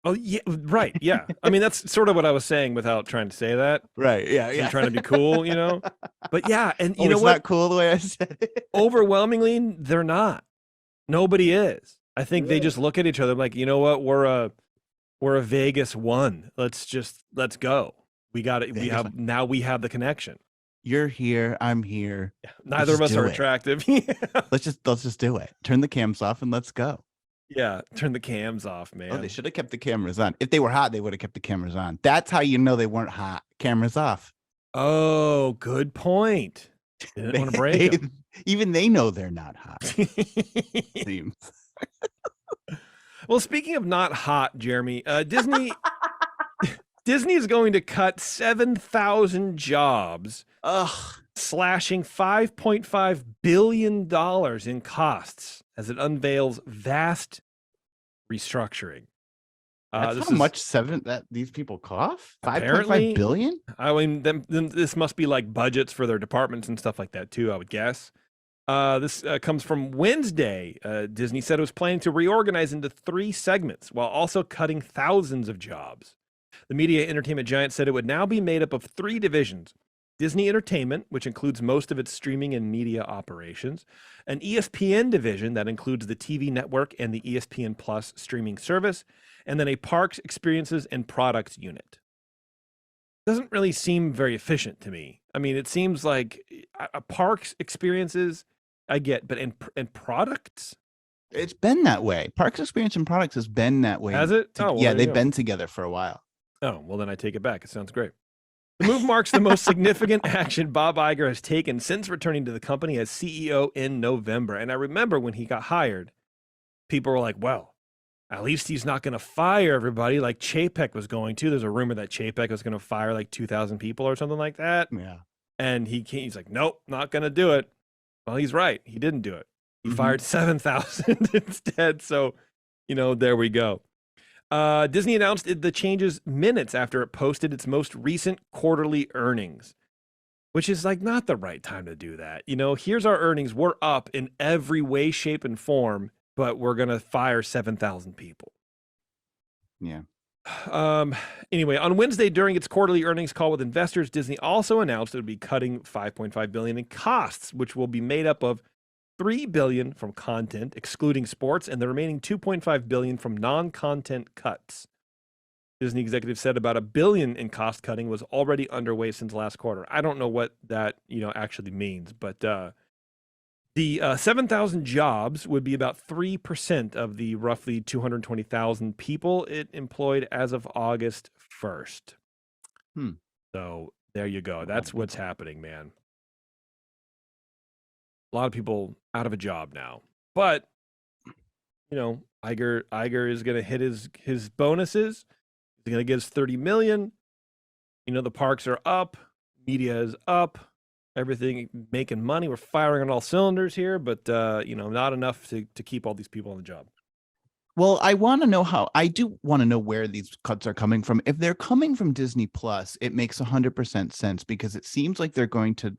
Oh yeah, right. Yeah. I mean, that's sort of what I was saying without trying to say that. Right. Yeah. Yeah. I'm trying to be cool, you know. But yeah, and you know it's what? Not cool the way I said it. Overwhelmingly, they're not. Nobody is. I think they just look at each other like, you know what? We're a Vegas one. Let's go. We got it. We have the connection. You're here. I'm here. Yeah, neither of us are attractive. Let's just do it. Turn the cams off and let's go. Yeah, turn the cams off, man. Oh, they should have kept the cameras on. If they were hot, they would have kept the cameras on. That's how you know they weren't hot. Cameras off. Oh, good point. Didn't want to break them. Even they know they're not hot. Seems. Well, speaking of not hot, Jeremy, Disney is going to cut 7,000 jobs, slashing $5.5 billion in costs as it unveils vast restructuring. That's how much that these people cost? 5.5 billion? I mean, then this must be like budgets for their departments and stuff like that too, I would guess. This comes from Wednesday. Disney said it was planning to reorganize into 3 segments while also cutting thousands of jobs. The media entertainment giant said it would now be made up of 3 divisions: Disney Entertainment, which includes most of its streaming and media operations, an ESPN division that includes the TV network and the ESPN Plus streaming service, and then a Parks, Experiences, and Products unit. Doesn't really seem very efficient to me. I mean, it seems like a Parks, Experiences, I get, but in products? It's been that way. Parks, Experience, and Products has been that way. Has it? Yeah, they've been together for a while. Oh, well, then I take it back. It sounds great. The move marks the most significant action Bob Iger has taken since returning to the company as CEO in November. And I remember when he got hired, people were like, well, at least he's not going to fire everybody like Chapek was going to. There's a rumor that Chapek was going to fire like 2,000 people or something like that. Yeah. And he's like, nope, not going to do it. Well, he's right. He didn't do it. He fired 7,000 instead. So, you know, there we go. Disney announced the changes minutes after it posted its most recent quarterly earnings, which is like not the right time to do that. You know, here's our earnings. We're up in every way, shape, and form, but we're going to fire 7,000 people. Yeah. Anyway, on Wednesday during its quarterly earnings call with investors, Disney also announced it would be cutting $5.5 billion in costs, which will be made up of $3 billion from content, excluding sports, and the remaining $2.5 billion from non-content cuts. Disney executives said about $1 billion in cost cutting was already underway since last quarter. I don't know what that actually means, but the 7,000 jobs would be about 3% of the roughly 220,000 people it employed as of August 1st. So there you go. That's what's happening, man. A lot of people out of a job now, but Iger is going to hit his bonuses. He's going to get his $30 million. The parks are up, media is up. everything making money. We're firing on all cylinders here, but not enough to keep all these people on the job. Well, I do want to know where these cuts are coming from. If they're coming from Disney Plus, it makes 100% sense because it seems like they're going to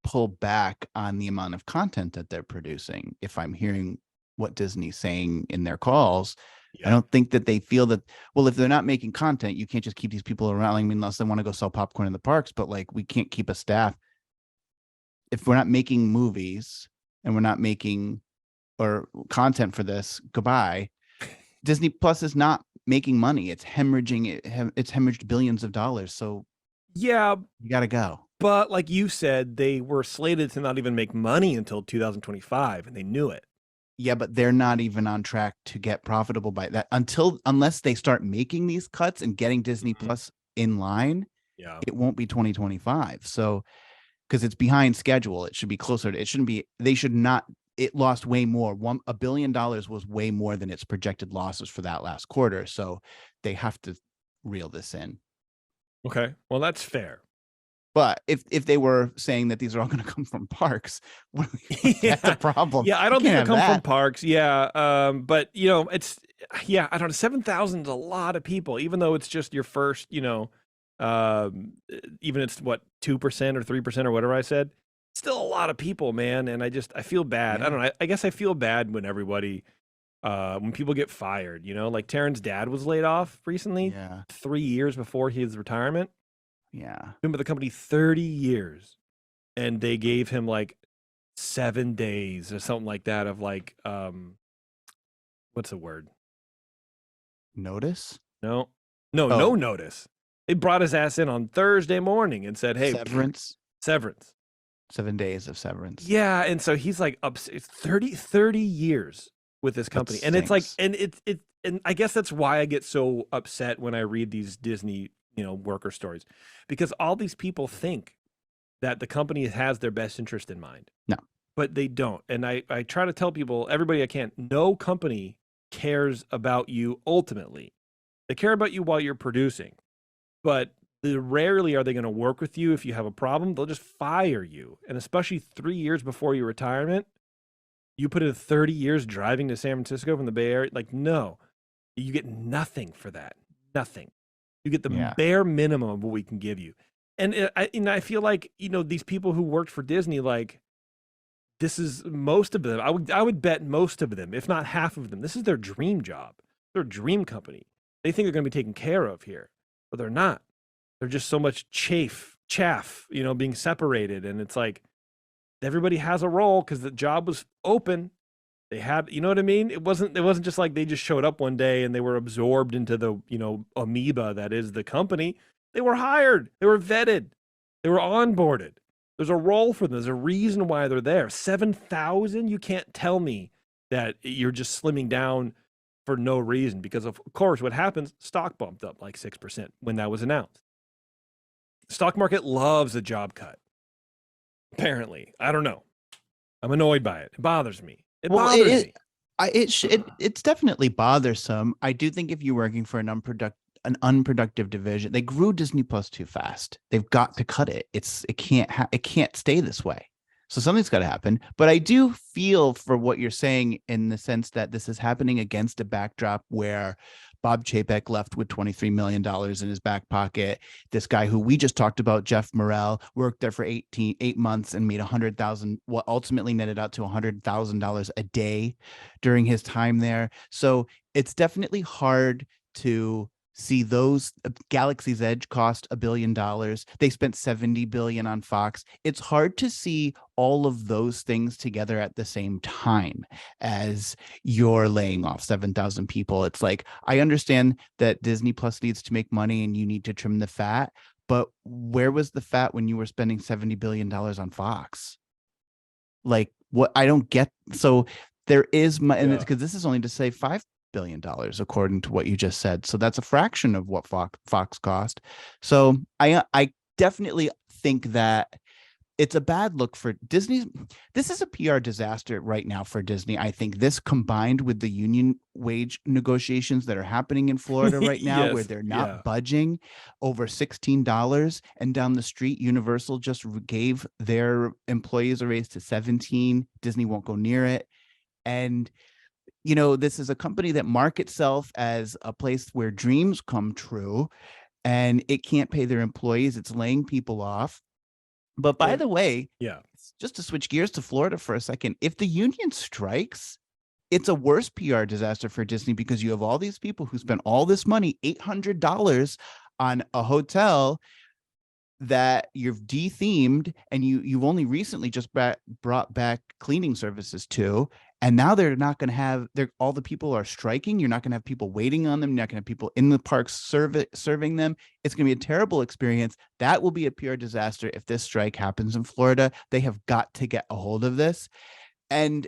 pull back on the amount of content that they're producing. If I'm hearing what Disney's saying in their calls, I don't think that they feel that, well, if they're not making content, you can't just keep these people around. I mean, unless they want to go sell popcorn in the parks, but like we can't keep a staff. If we're not making movies and we're not making or content for this, goodbye. Disney Plus is not making money. It's hemorrhaging. It's hemorrhaged billions of dollars. So yeah, you got to go. But like you said, they were slated to not even make money until 2025, and they knew it. Yeah, but they're not even on track to get profitable by that unless they start making these cuts and getting Disney Plus in line. Yeah, it won't be 2025. So because it's behind schedule, it should be closer to. It shouldn't be. They should not. It lost way more. $1 billion was way more than its projected losses for that last quarter. So they have to reel this in. Okay, well that's fair. But if they were saying that these are all going to come from parks, that's a problem. Yeah, I don't think they come from parks. Yeah, but it's I don't know. 7,000 is a lot of people, even though it's just your first. Even it's what 2% or 3% or whatever I said. Still a lot of people, man, and I feel bad. Yeah. I don't know. I guess I feel bad when when people get fired. Like Taryn's dad was laid off recently. Yeah. 3 years before his retirement. Yeah. Been with the company 30 years, and they gave him like 7 days or something like that of like what's the word? Notice? No notice. They brought his ass in on Thursday morning and said, "Hey, severance. 7 days of severance." Yeah, and so he's like up 30 years with this company, and it's like, and and I guess that's why I get so upset when I read these Disney worker stories, because all these people think that the company has their best interest in mind. No, but they don't. And I try to tell people, everybody I can, no company cares about you ultimately. They care about you while you're producing, but rarely are they going to work with you if you have a problem. They'll just fire you. And especially 3 years before your retirement, you put in 30 years driving to San Francisco from the Bay Area. Like, no, you get nothing for that. Nothing. You get the bare minimum of what we can give you. And I feel like, these people who worked for Disney, like, this is most of them. I would bet most of them, if not half of them, this is their dream job, their dream company. They think they're going to be taken care of here, but they're not. They're just so much chaff, being separated. And it's like, everybody has a role because the job was open. They had, you know what I mean? It wasn't just like they just showed up one day and they were absorbed into the, amoeba that is the company. They were hired. They were vetted. They were onboarded. There's a role for them. There's a reason why they're there. 7,000? You can't tell me that you're just slimming down for no reason, because of course what happens, stock bumped up like 6% when that was announced. The stock market loves a job cut. Apparently. I don't know. I'm annoyed by it. It bothers me. Bothers me. It's definitely bothersome. I do think if you're working for an unproductive division, they grew Disney Plus too fast. They've got to cut it. It can't stay this way. So something's got to happen. But I do feel for what you're saying in the sense that this is happening against a backdrop where Bob Chapek left with $23 million in his back pocket. This guy who we just talked about, Jeff Morrell, worked there for 8 months and made $100,000, what ultimately netted out to $100,000 a day during his time there. So it's definitely hard to see those. Galaxy's Edge cost $1 billion. They spent $70 billion on Fox. It's hard to see all of those things together at the same time as you're laying off 7,000 people. It's like, I understand that Disney Plus needs to make money and you need to trim the fat, but where was the fat when you were spending $70 billion on Fox? Like, what? I don't get. So there is my, and it's because this is only to say $5 billion according to what you just said. So that's a fraction of what Fox cost. So I definitely think that it's a bad look for Disney. This is a PR disaster right now for Disney. I think this, combined with the union wage negotiations that are happening in Florida right now, where Yes, they're not yeah. budging over $16, and down the street, Universal just gave their employees a raise to 17. Disney won't go near it. And this is a company that markets itself as a place where dreams come true, and it can't pay their employees. It's laying people off. But by the way, yeah, just to switch gears to Florida for a second, if the union strikes, it's a worse PR disaster for Disney, because you have all these people who spent all this money, $800, on a hotel that you've de-themed, and you've only recently just brought back cleaning services to, and now they're not going to have all the people are striking. You're not going to have people waiting on them. You're not going to have people in the parks serving them. It's going to be a terrible experience. That will be a PR disaster if this strike happens in Florida. They have got to get a hold of this. And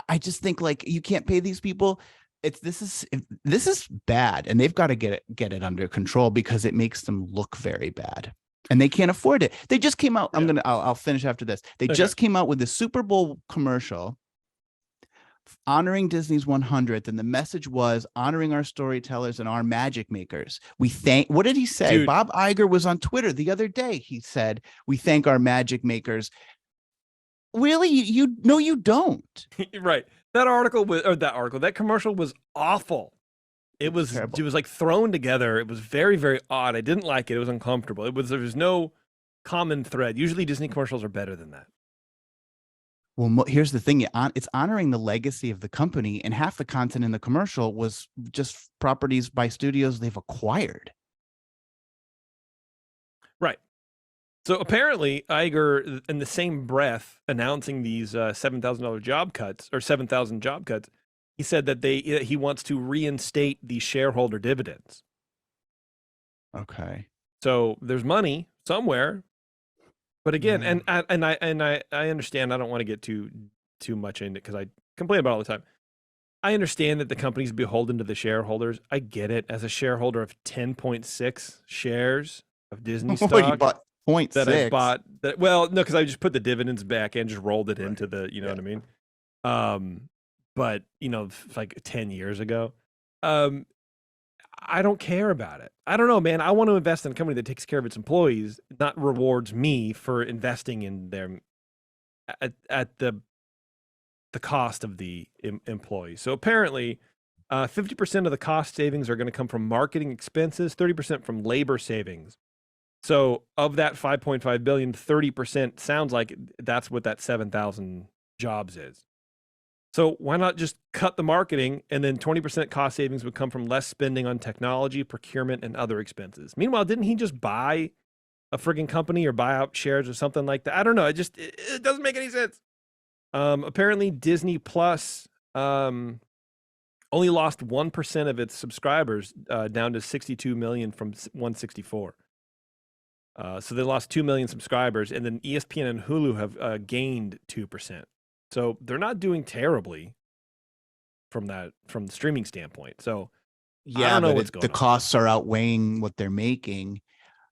I just think, like, you can't pay these people. This is bad, and they've got to get it under control, because it makes them look very bad. And they can't afford it. They just came out. Yeah. I'll finish after this. They just came out with the Super Bowl commercial honoring Disney's 100th, and the message was honoring our storytellers and our magic makers. What did he say? Dude. Bob Iger was on Twitter the other day. He said, "We thank our magic makers." Really? No, you don't. Right. That commercial was awful. It was terrible. It was like thrown together. It was very, very odd. I didn't like it. It was uncomfortable. There was no common thread. Usually Disney commercials are better than that. Well, here's the thing. It's honoring the legacy of the company, and half the content in the commercial was just properties by studios they've acquired. Right. So apparently Iger, in the same breath, announcing these $7,000 job cuts, or 7,000 job cuts, he said that he wants to reinstate the shareholder dividends. Okay. So there's money somewhere. But again, and I understand. I don't want to get too much into it, because I complain about it all the time. I understand that the company's beholden to the shareholders. I get it. As a shareholder of 10.6 shares of Disney stock, you bought 0.6. that I bought. Well, no, because I just put the dividends back and just rolled it into the. You know what I mean? But like 10 years ago. I don't care about it. I don't know, man. I want to invest in a company that takes care of its employees, not rewards me for investing in them at the cost of the employees. So apparently, 50% of the cost savings are going to come from marketing expenses, 30% from labor savings. So of that 5.5 billion, 30% sounds like that's what that 7,000 jobs is. So why not just cut the marketing, and then 20% cost savings would come from less spending on technology, procurement, and other expenses. Meanwhile, didn't he just buy a frigging company or buy out shares or something like that? I don't know. It doesn't make any sense. Apparently Disney Plus only lost 1% of its subscribers, down to 62 million from 164. So they lost 2 million subscribers, and then ESPN and Hulu have gained 2%. So they're not doing terribly from the streaming standpoint. So I don't know what's going on. The costs are outweighing what they're making.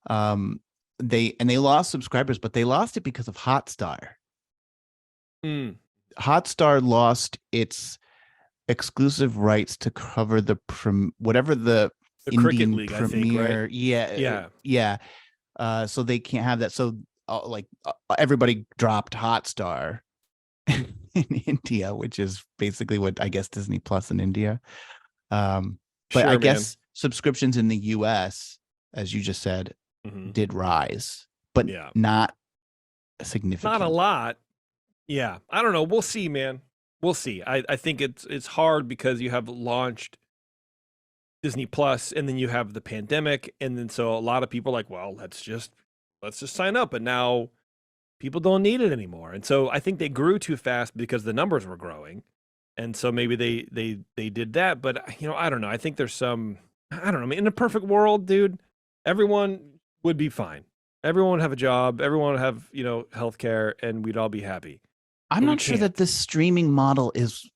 They lost subscribers, but they lost it because of Hotstar. Hotstar lost its exclusive rights to cover the whatever the Cricket Indian League, Premier. I think, right? Yeah. So they can't have that. So everybody dropped Hotstar in India, which is basically what I guess Disney Plus in India. But Sure, I guess subscriptions in the US, as you just said, did rise, but not significant. Not a lot. Yeah. I don't know. We'll see, man. We'll see. I think it's hard because you have launched Disney Plus, and then you have the pandemic, and then so a lot of people are like, well, let's just sign up, and now people don't need it anymore. And so I think they grew too fast because the numbers were growing. And so maybe they did that. But, I don't know. I think there's I don't know. I mean, in a perfect world, dude, everyone would be fine. Everyone would have a job. Everyone would have, healthcare, and we'd all be happy. I'm not sure that this streaming model is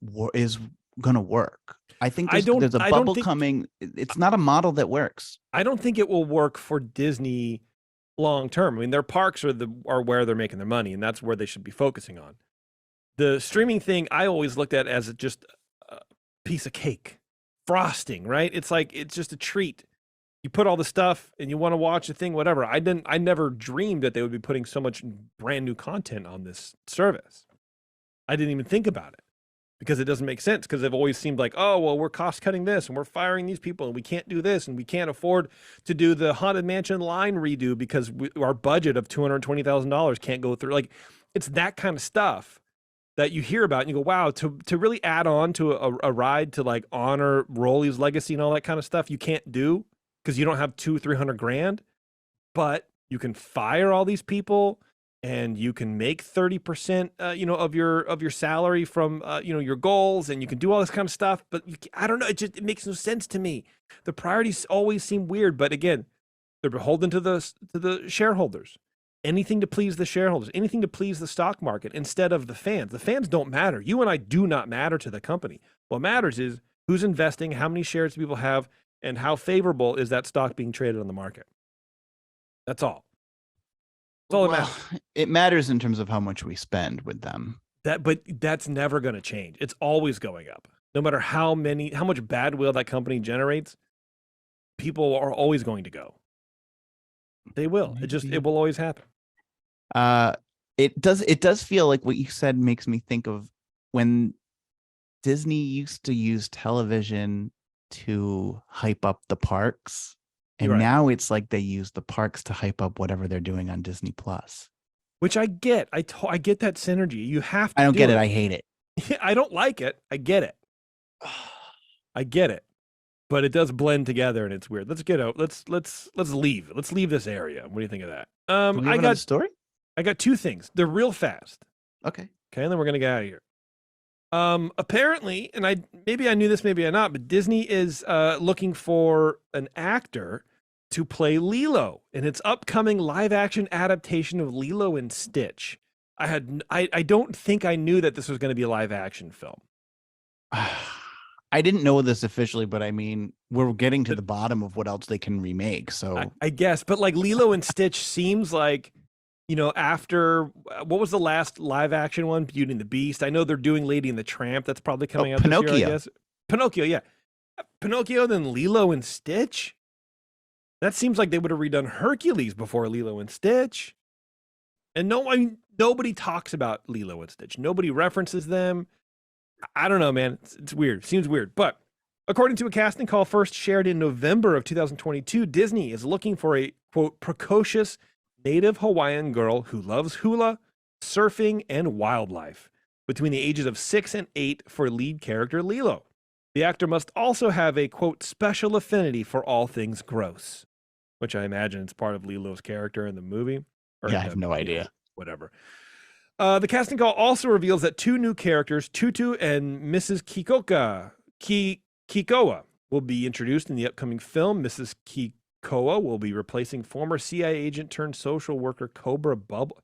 going to work. I think there's a bubble coming. It's not a model that works. I don't think it will work for Disney long term. I mean, their parks are where they're making their money, and that's where they should be focusing on. The streaming thing I always looked at as just a piece of cake, frosting, right? It's like it's just a treat. You put all the stuff and you want to watch a thing, whatever. I never dreamed that they would be putting so much brand new content on this service. I didn't even think about it because it doesn't make sense, because they've always seemed like, oh, well, we're cost cutting this and we're firing these people and we can't do this and we can't afford to do the Haunted Mansion line redo because our budget of $220,000 can't go through. Like, it's that kind of stuff that you hear about and you go, wow, to really add on to a ride to like honor Rolly's legacy and all that kind of stuff, you can't do because you don't have $200-300 grand, but you can fire all these people and you can make 30%, of your salary from, your goals, and you can do all this kind of stuff. But I don't know. It makes no sense to me. The priorities always seem weird, but again, they're beholden to the shareholders. Anything to please the shareholders, anything to please the stock market instead of the fans. The fans don't matter. You and I do not matter to the company. What matters is who's investing, how many shares do people have, and how favorable is that stock being traded on the market. That's all. That's all that matters. It matters in terms of how much we spend with them. But that's never going to change. It's always going up. No matter how much badwill that company generates, people are always going to go. They will. It will always happen. It does feel like what you said makes me think of when Disney used to use television to hype up the parks, and Right. now it's like they use the parks to hype up whatever they're doing on Disney Plus. Which I get. I get that synergy. You have to. I don't get it. I hate it. I don't like it. I get it. I get it. But it does blend together and it's weird. Let's get out. Let's leave. Let's leave this area. What do you think of that? Do we have another story? I got two things. They're real fast. Okay. And then we're gonna get out of here. Apparently, and maybe I knew this, maybe I not, but Disney is looking for an actor to play Lilo in its upcoming live action adaptation of Lilo and Stitch. I don't think I knew that this was going to be a live action film. I didn't know this officially, but I mean, we're getting to the bottom of what else they can remake. So I guess, but like Lilo and Stitch seems like, after what was the last live action one? Beauty and the Beast. I know they're doing Lady and the Tramp. That's probably coming out Pinocchio. this year, I guess. Pinocchio, yeah. Pinocchio, then Lilo and Stitch. That seems like they would have redone Hercules before Lilo and Stitch. And nobody talks about Lilo and Stitch. Nobody references them. I don't know, man. It's weird. Seems weird. But according to a casting call first shared in November of 2022, Disney is looking for a, quote, precocious native Hawaiian girl who loves hula, surfing, and wildlife between the ages of 6 and 8 for lead character Lilo. The actor must also have a, quote, special affinity for all things gross, which I imagine is part of Lilo's character in the movie. Yeah, I have no idea. Whatever. The casting call also reveals that two new characters, Tutu and Mrs. Kikoa, will be introduced in the upcoming film. Mrs. Kikoa will be replacing former CIA agent turned social worker Cobra Bubble.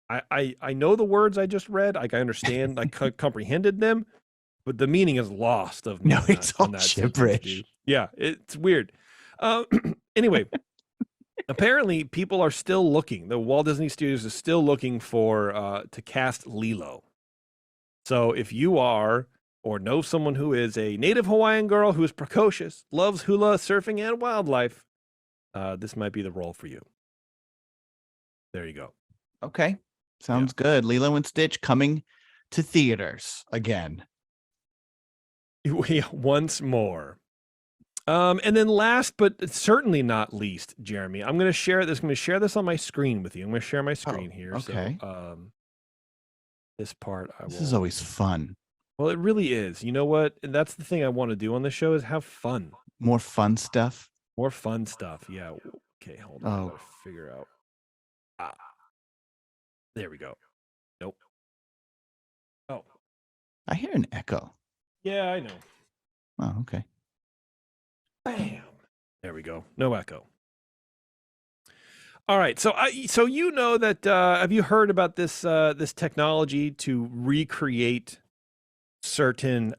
I know the words I just read. Like, I understand, I comprehended them, but the meaning is lost of me. No, it's all gibberish. Yeah, it's weird. Anyway. Apparently, people are still looking. The Walt Disney Studios is still looking for to cast Lilo. So if you are or know someone who is a native Hawaiian girl who is precocious, loves hula, surfing, and wildlife, this might be the role for you. There you go. Okay. Sounds good. Lilo and Stitch coming to theaters again. Once more. And then last, but certainly not least, Jeremy, I'm going to share this on my screen with you. I'm going to share my screen here. Okay. So, this part, This is always fun. Well, it really is. You know what? And that's the thing I want to do on the show is have fun. More fun stuff. More fun stuff. Yeah. Okay. Hold on. I gotta figure out. There we go. Nope. Oh. I hear an echo. Yeah, I know. Oh, okay. Bam. There we go. No echo. All right. So you know that have you heard about this this technology to recreate certain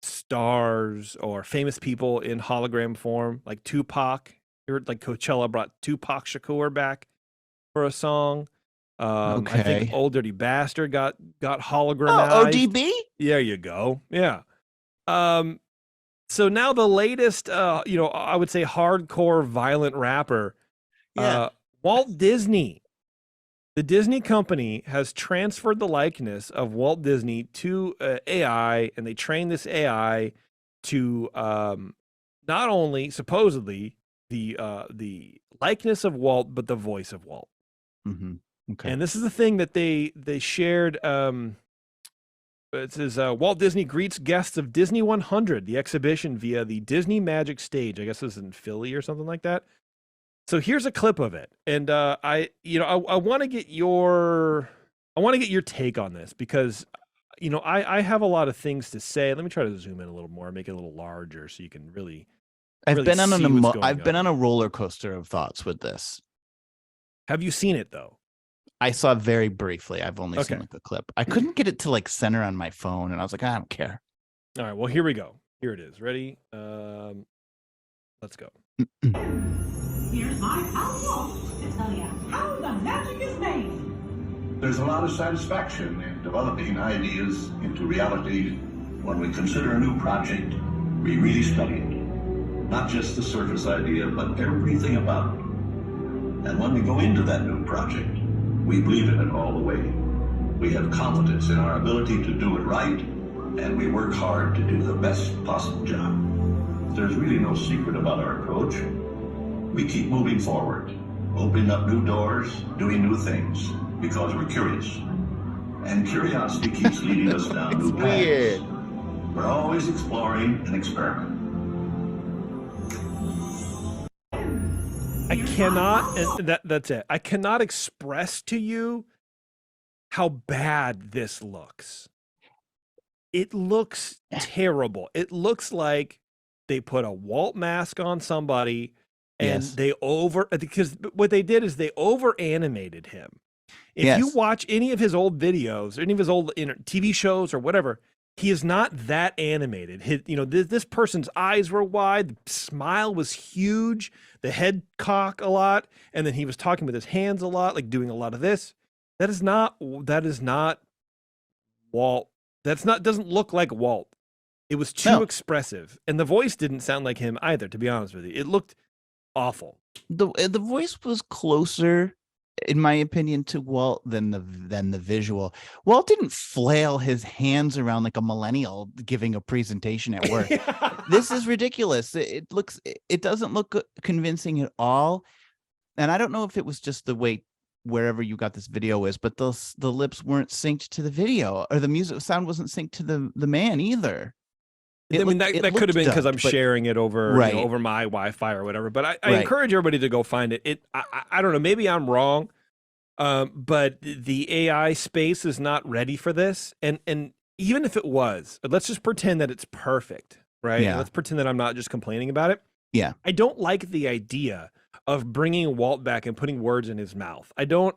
stars or famous people in hologram form, like Tupac? Like Coachella brought Tupac Shakur back for a song. I think Okay. Old Dirty Bastard got Oh, hologramized. ODB? There you go. Yeah. So now the latest, I would say hardcore violent rapper, Yeah. Walt Disney. The Disney company has transferred the likeness of Walt Disney to AI, and they trained this AI to not only supposedly the likeness of Walt, but the voice of Walt. Mm-hmm. Okay. And this is the thing that they shared. It says Walt Disney greets guests of Disney 100, the exhibition, via the Disney Magic Stage. I guess this is in Philly or something like that. So here's a clip of it, and I want to get your take on this because I have a lot of things to say. Let me try to zoom in a little more, make it a little larger, so you can really. I've been on I've been on a roller coaster of thoughts with this. Have you seen it though? I saw it very briefly. I've only Okay. seen like a clip. I couldn't get it to like center on my phone, and I was like, I don't care. All right, well here we go. Here it is. Ready? Let's go. Here's my pal to tell you how the magic is made. There's a lot of satisfaction in developing ideas into reality. When we consider a new project, we really study it. Not just the surface idea, but everything about it. And when we go into that new project, we believe in it all the way. We have confidence in our ability to do it right, and we work hard to do the best possible job. There's really no secret about our approach. We keep moving forward, opening up new doors, doing new things, because we're curious. And curiosity keeps leading us down new paths. Weird. We're always exploring and experimenting. I cannot, and that's it. I cannot express to you how bad this looks. It looks terrible. It looks like they put a Walt mask on somebody and Yes. because what they did is they over animated him. If you Yes. watch any of his old videos or any of his old TV shows or whatever, he is not that animated. This person's eyes were wide, the smile was huge, the head cock a lot, and then he was talking with his hands a lot, like doing a lot of this. That is not Walt. Doesn't look like Walt. It was too expressive, and the voice didn't sound like him either, to be honest with you. It looked awful. The voice was closer, in my opinion, to Walt than the visual. Walt didn't flail his hands around like a millennial giving a presentation at work. This is ridiculous. It doesn't look convincing at all. And I don't know if it was just the way wherever you got this video is, but the lips weren't synced to the video, or the music sound wasn't synced to the man either. That could have been because I'm sharing it over over my Wi-Fi or whatever. But I encourage everybody to go find it. I don't know. Maybe I'm wrong, but the AI space is not ready for this. And even if it was, let's just pretend that it's perfect, right? Yeah. Let's pretend that I'm not just complaining about it. Yeah. I don't like the idea of bringing Walt back and putting words in his mouth. I don't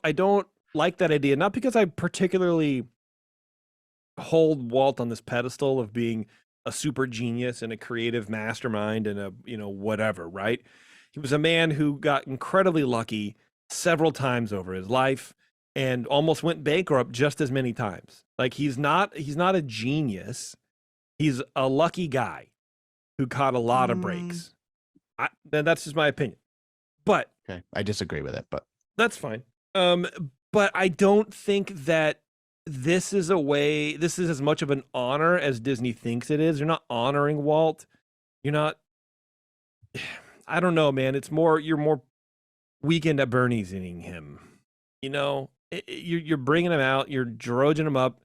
like that idea. Not because I particularly hold Walt on this pedestal of being a super genius and a creative mastermind and a whatever, right? He was a man who got incredibly lucky several times over his life and almost went bankrupt just as many times. Like he's not a genius. He's a lucky guy who caught a lot of breaks. That's just my opinion. But okay, I disagree with it, but that's fine. But I don't think that this is as much of an honor as Disney thinks it is. You're not honoring Walt. You're not, I don't know, man. You're more Weekend at Bernie's-ing him. You're bringing him out. You're drudging him up.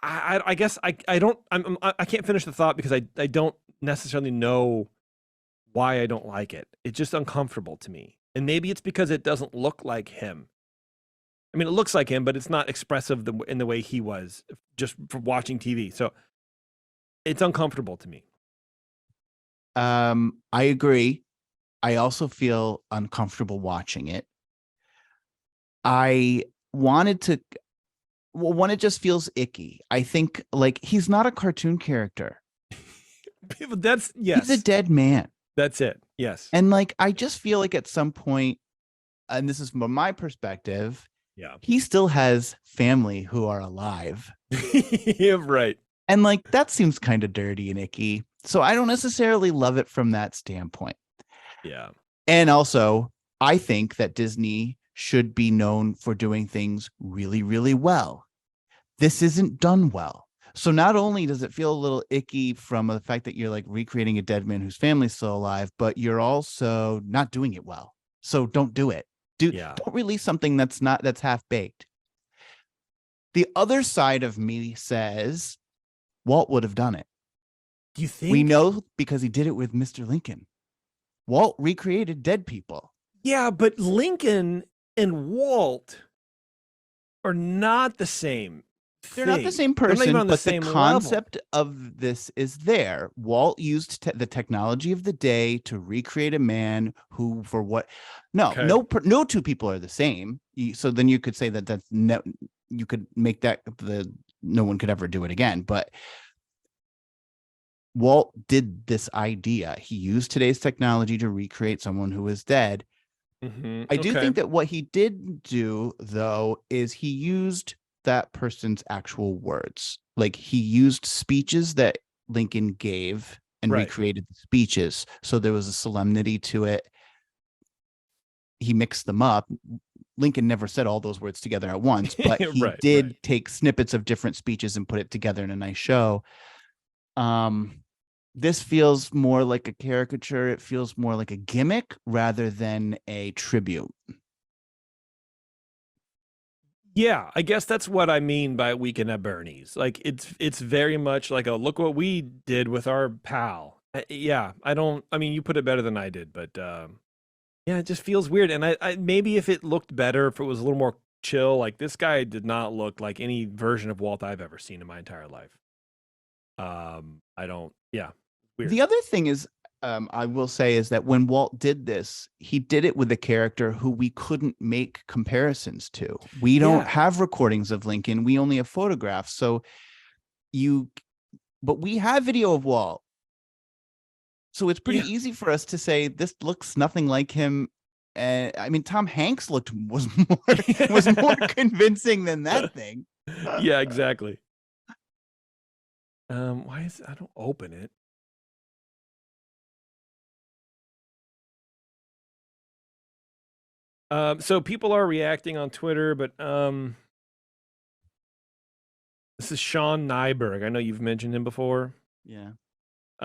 I guess I can't finish the thought because I don't necessarily know why I don't like it. It's just uncomfortable to me. And maybe it's because it doesn't look like him. I mean, it looks like him, but it's not expressive in the way he was just from watching TV. So it's uncomfortable to me. I agree. I also feel uncomfortable watching it. One, it just feels icky. I think like he's not a cartoon character. Yes. He's a dead man. That's it. Yes. And like, I just feel like at some point, and this is from my perspective, Yeah. he still has family who are alive. Yeah, right. And like, that seems kind of dirty and icky. So I don't necessarily love it from that standpoint. Yeah. And also, I think that Disney should be known for doing things really, really well. This isn't done well. So not only does it feel a little icky from the fact that you're like recreating a dead man whose family's still alive, but you're also not doing it well. So don't do it. Don't release something that's half baked. The other side of me says Walt would have done it. Do you think? We know because he did it with Mr. Lincoln. Walt recreated dead people. Yeah, but Lincoln and Walt are not the same. They're not the same person, but the concept of this is there. Walt used the technology of the day to recreate a man who, for what? No two people are the same. So then you could say that's no. You could make that no one could ever do it again. But Walt did this idea. He used today's technology to recreate someone who is dead. Mm-hmm. I do think that what he did do, though, is he used that person's actual words. Like he used speeches that Lincoln gave and recreated the speeches. So there was a solemnity to it. He mixed them up. Lincoln never said all those words together at once, but he did take snippets of different speeches and put it together in a nice show. This feels more like a caricature. It feels more like a gimmick rather than a tribute. Yeah, I guess that's what I mean by Weekend at Bernie's. Like it's very much like a look what we did with our pal. Yeah, I mean, you put it better than I did, but yeah, it just feels weird. And I maybe if it looked better, if it was a little more chill, like this guy did not look like any version of Walt I've ever seen in my entire life. Weird. The other thing is, I will say is that when Walt did this, he did it with a character who we couldn't make comparisons to. We don't have recordings of Lincoln. We only have photographs. So but we have video of Walt. So it's pretty easy for us to say this looks nothing like him. I mean, Tom Hanks was more convincing than that thing. Yeah, exactly. Why is I don't open it? So people are reacting on Twitter, but this is Sean Nyberg. I know you've mentioned him before. Yeah.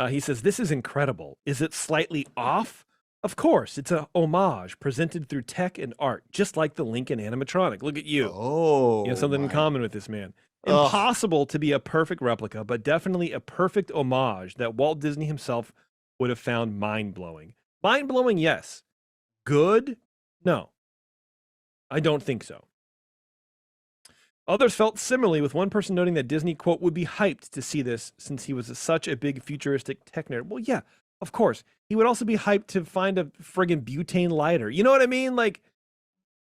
He says, this is incredible. Is it slightly off? Of course, it's a homage presented through tech and art, just like the Lincoln animatronic. Look at you. Oh, you have something in common with this man. Impossible to be a perfect replica, but definitely a perfect homage that Walt Disney himself would have found mind-blowing. Mind-blowing, yes. Good? No. I don't think so. Others felt similarly, with one person noting that Disney, quote, would be hyped to see this since he was such a big futuristic tech nerd. Well, yeah, of course. He would also be hyped to find a friggin' butane lighter. You know what I mean? Like,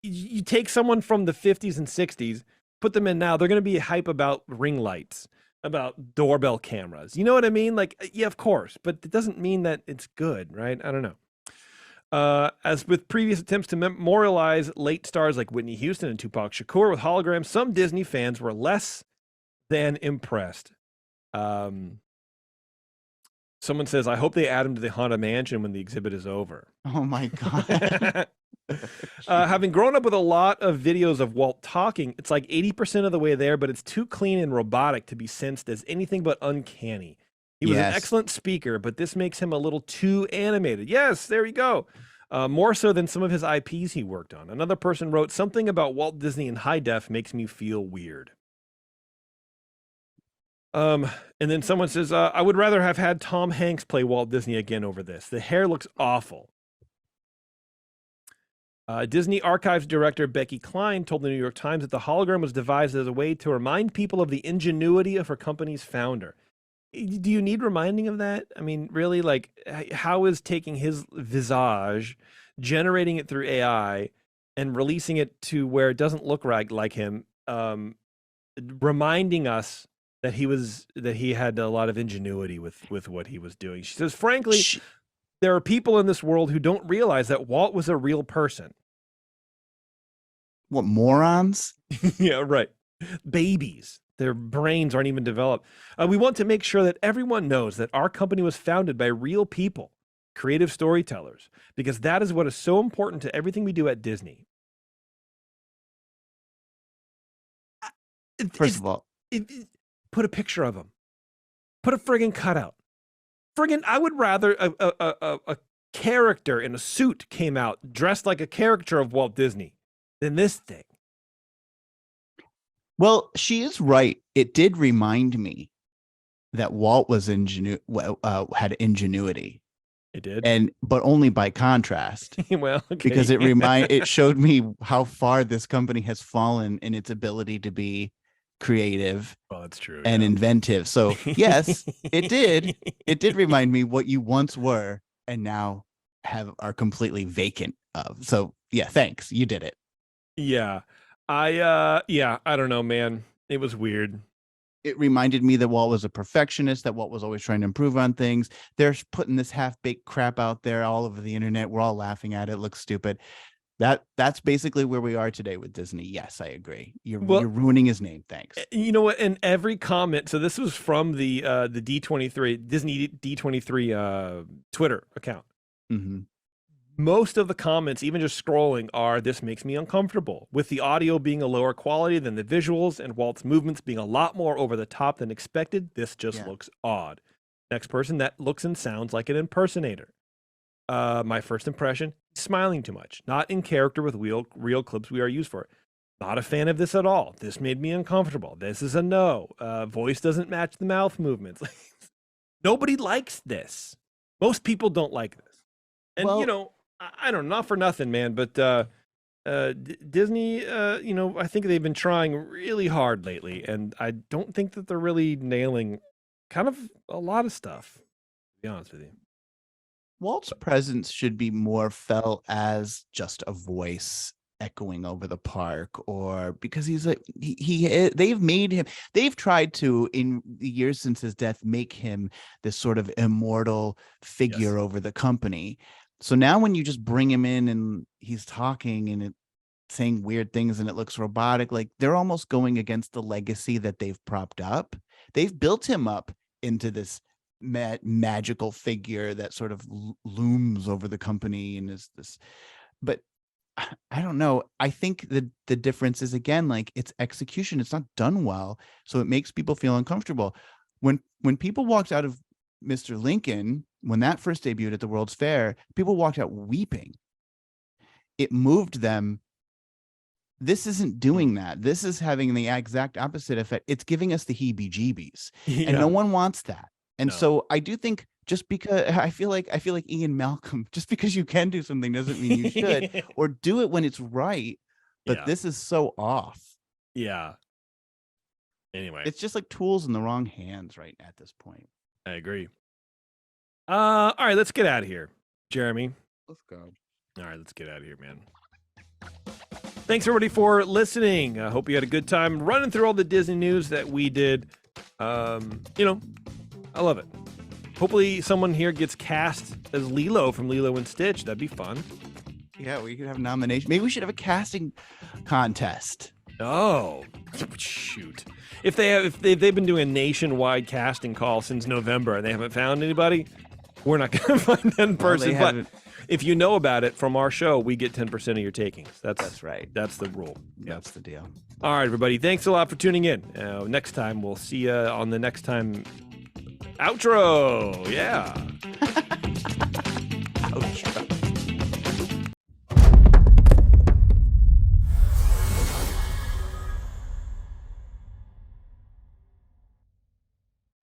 you take someone from the 50s and 60s, put them in now, they're going to be hype about ring lights, about doorbell cameras. You know what I mean? Like, yeah, of course. But it doesn't mean that it's good, right? I don't know. As with previous attempts to memorialize late stars like Whitney Houston and Tupac Shakur with holograms, some Disney fans were less than impressed. Someone says, I hope they add him to the Haunted Mansion when the exhibit is over. Oh my God. Having grown up with a lot of videos of Walt talking, it's like 80% of the way there, but it's too clean and robotic to be sensed as anything but uncanny. He was an excellent speaker, but this makes him a little too animated. Yes, there you go. More so than some of his IPs he worked on. Another person wrote, something about Walt Disney in high def makes me feel weird. And then someone says, I would rather have had Tom Hanks play Walt Disney again over this. The hair looks awful. Disney Archives director Becky Klein told the New York Times that the hologram was devised as a way to remind people of the ingenuity of her company's founder. Do you need reminding of that? I mean, really, like, how is taking his visage, generating it through AI, and releasing it to where it doesn't look like him, reminding us that he had a lot of ingenuity with what he was doing? She says, frankly, there are people in this world who don't realize that Walt was a real person. What, morons? Yeah, right. Babies. Their brains aren't even developed. We want to make sure that everyone knows that our company was founded by real people, creative storytellers, because that is what is so important to everything we do at Disney. First of all, Put a picture of him. Put a friggin' cutout. Friggin', I would rather a character in a suit came out dressed like a character of Walt Disney than this thing. well, she is right. It did remind me that Walt was had ingenuity, It did. but only by contrast, Well, okay. because it showed me how far this company has fallen in its ability to be creative Well, that's true. and yeah. inventive. So yes, it did. It did remind me what you once were and now are completely vacant of. So yeah, thanks. You did it. Yeah. I don't know, man. It was weird. It reminded me that Walt was a perfectionist, that Walt was always trying to improve on things. They're putting this half-baked crap out there all over the internet. We're all laughing at it. It looks stupid. That's basically where we are today with Disney. Yes, I agree. You're ruining his name. Thanks. You know what? In every comment, so this was from the D23 Disney D23 Twitter account. Mm-hmm. Most of the comments, even just scrolling, are "This makes me uncomfortable," with the audio being a lower quality than the visuals and Walt's movements being a lot more over the top than expected. This just looks odd. Next person, that looks and sounds like an impersonator. My first impression, smiling too much, not in character with real clips we are used for. Not a fan of this at all. This made me uncomfortable. This is a no. Voice doesn't match the mouth movements. Nobody likes this. Most people don't like this. And, I don't know, not for nothing, man, but Disney, I think they've been trying really hard lately, and I don't think that they're really nailing kind of a lot of stuff, to be honest with you. Walt's presence should be more felt as just a voice echoing over the park, or because he's like they've tried to, in the years since his death, make him this sort of immortal figure over the company. So now when you just bring him in and he's talking and saying weird things and it looks robotic, like they're almost going against the legacy that they've propped up. They've built him up into this magical figure that sort of looms over the company and is this, but I don't know. I think the difference is, again, like, it's execution. It's not done well, so it makes people feel uncomfortable. When people walked out of Mr. Lincoln, when that first debuted at the World's Fair, people walked out weeping. It moved them. This isn't doing that. This is having the exact opposite effect. It's giving us the heebie-jeebies, and no one wants that. And so I do think, just because I feel like Ian Malcolm, just because you can do something doesn't mean you should, or do it when it's right. But this is so off. Yeah. Anyway, it's just like tools in the wrong hands right at this point. I agree. All right, let's get out of here, Jeremy. Let's go. All right, let's get out of here, man. Thanks everybody for listening. I hope you had a good time running through all the Disney news that we did. I love it. Hopefully someone here gets cast as Lilo from Lilo and Stitch. That'd be fun. Yeah, we could have a nomination. Maybe we should have a casting contest. Oh, shoot. If they've been doing a nationwide casting call since November and they haven't found anybody, we're not going to find that person. But if you know about it from our show, we get 10% of your takings. That's right. That's the rule. That's the deal. All right, everybody. Thanks a lot for tuning in. Next time, we'll see you on the next time outro. Yeah. Outro.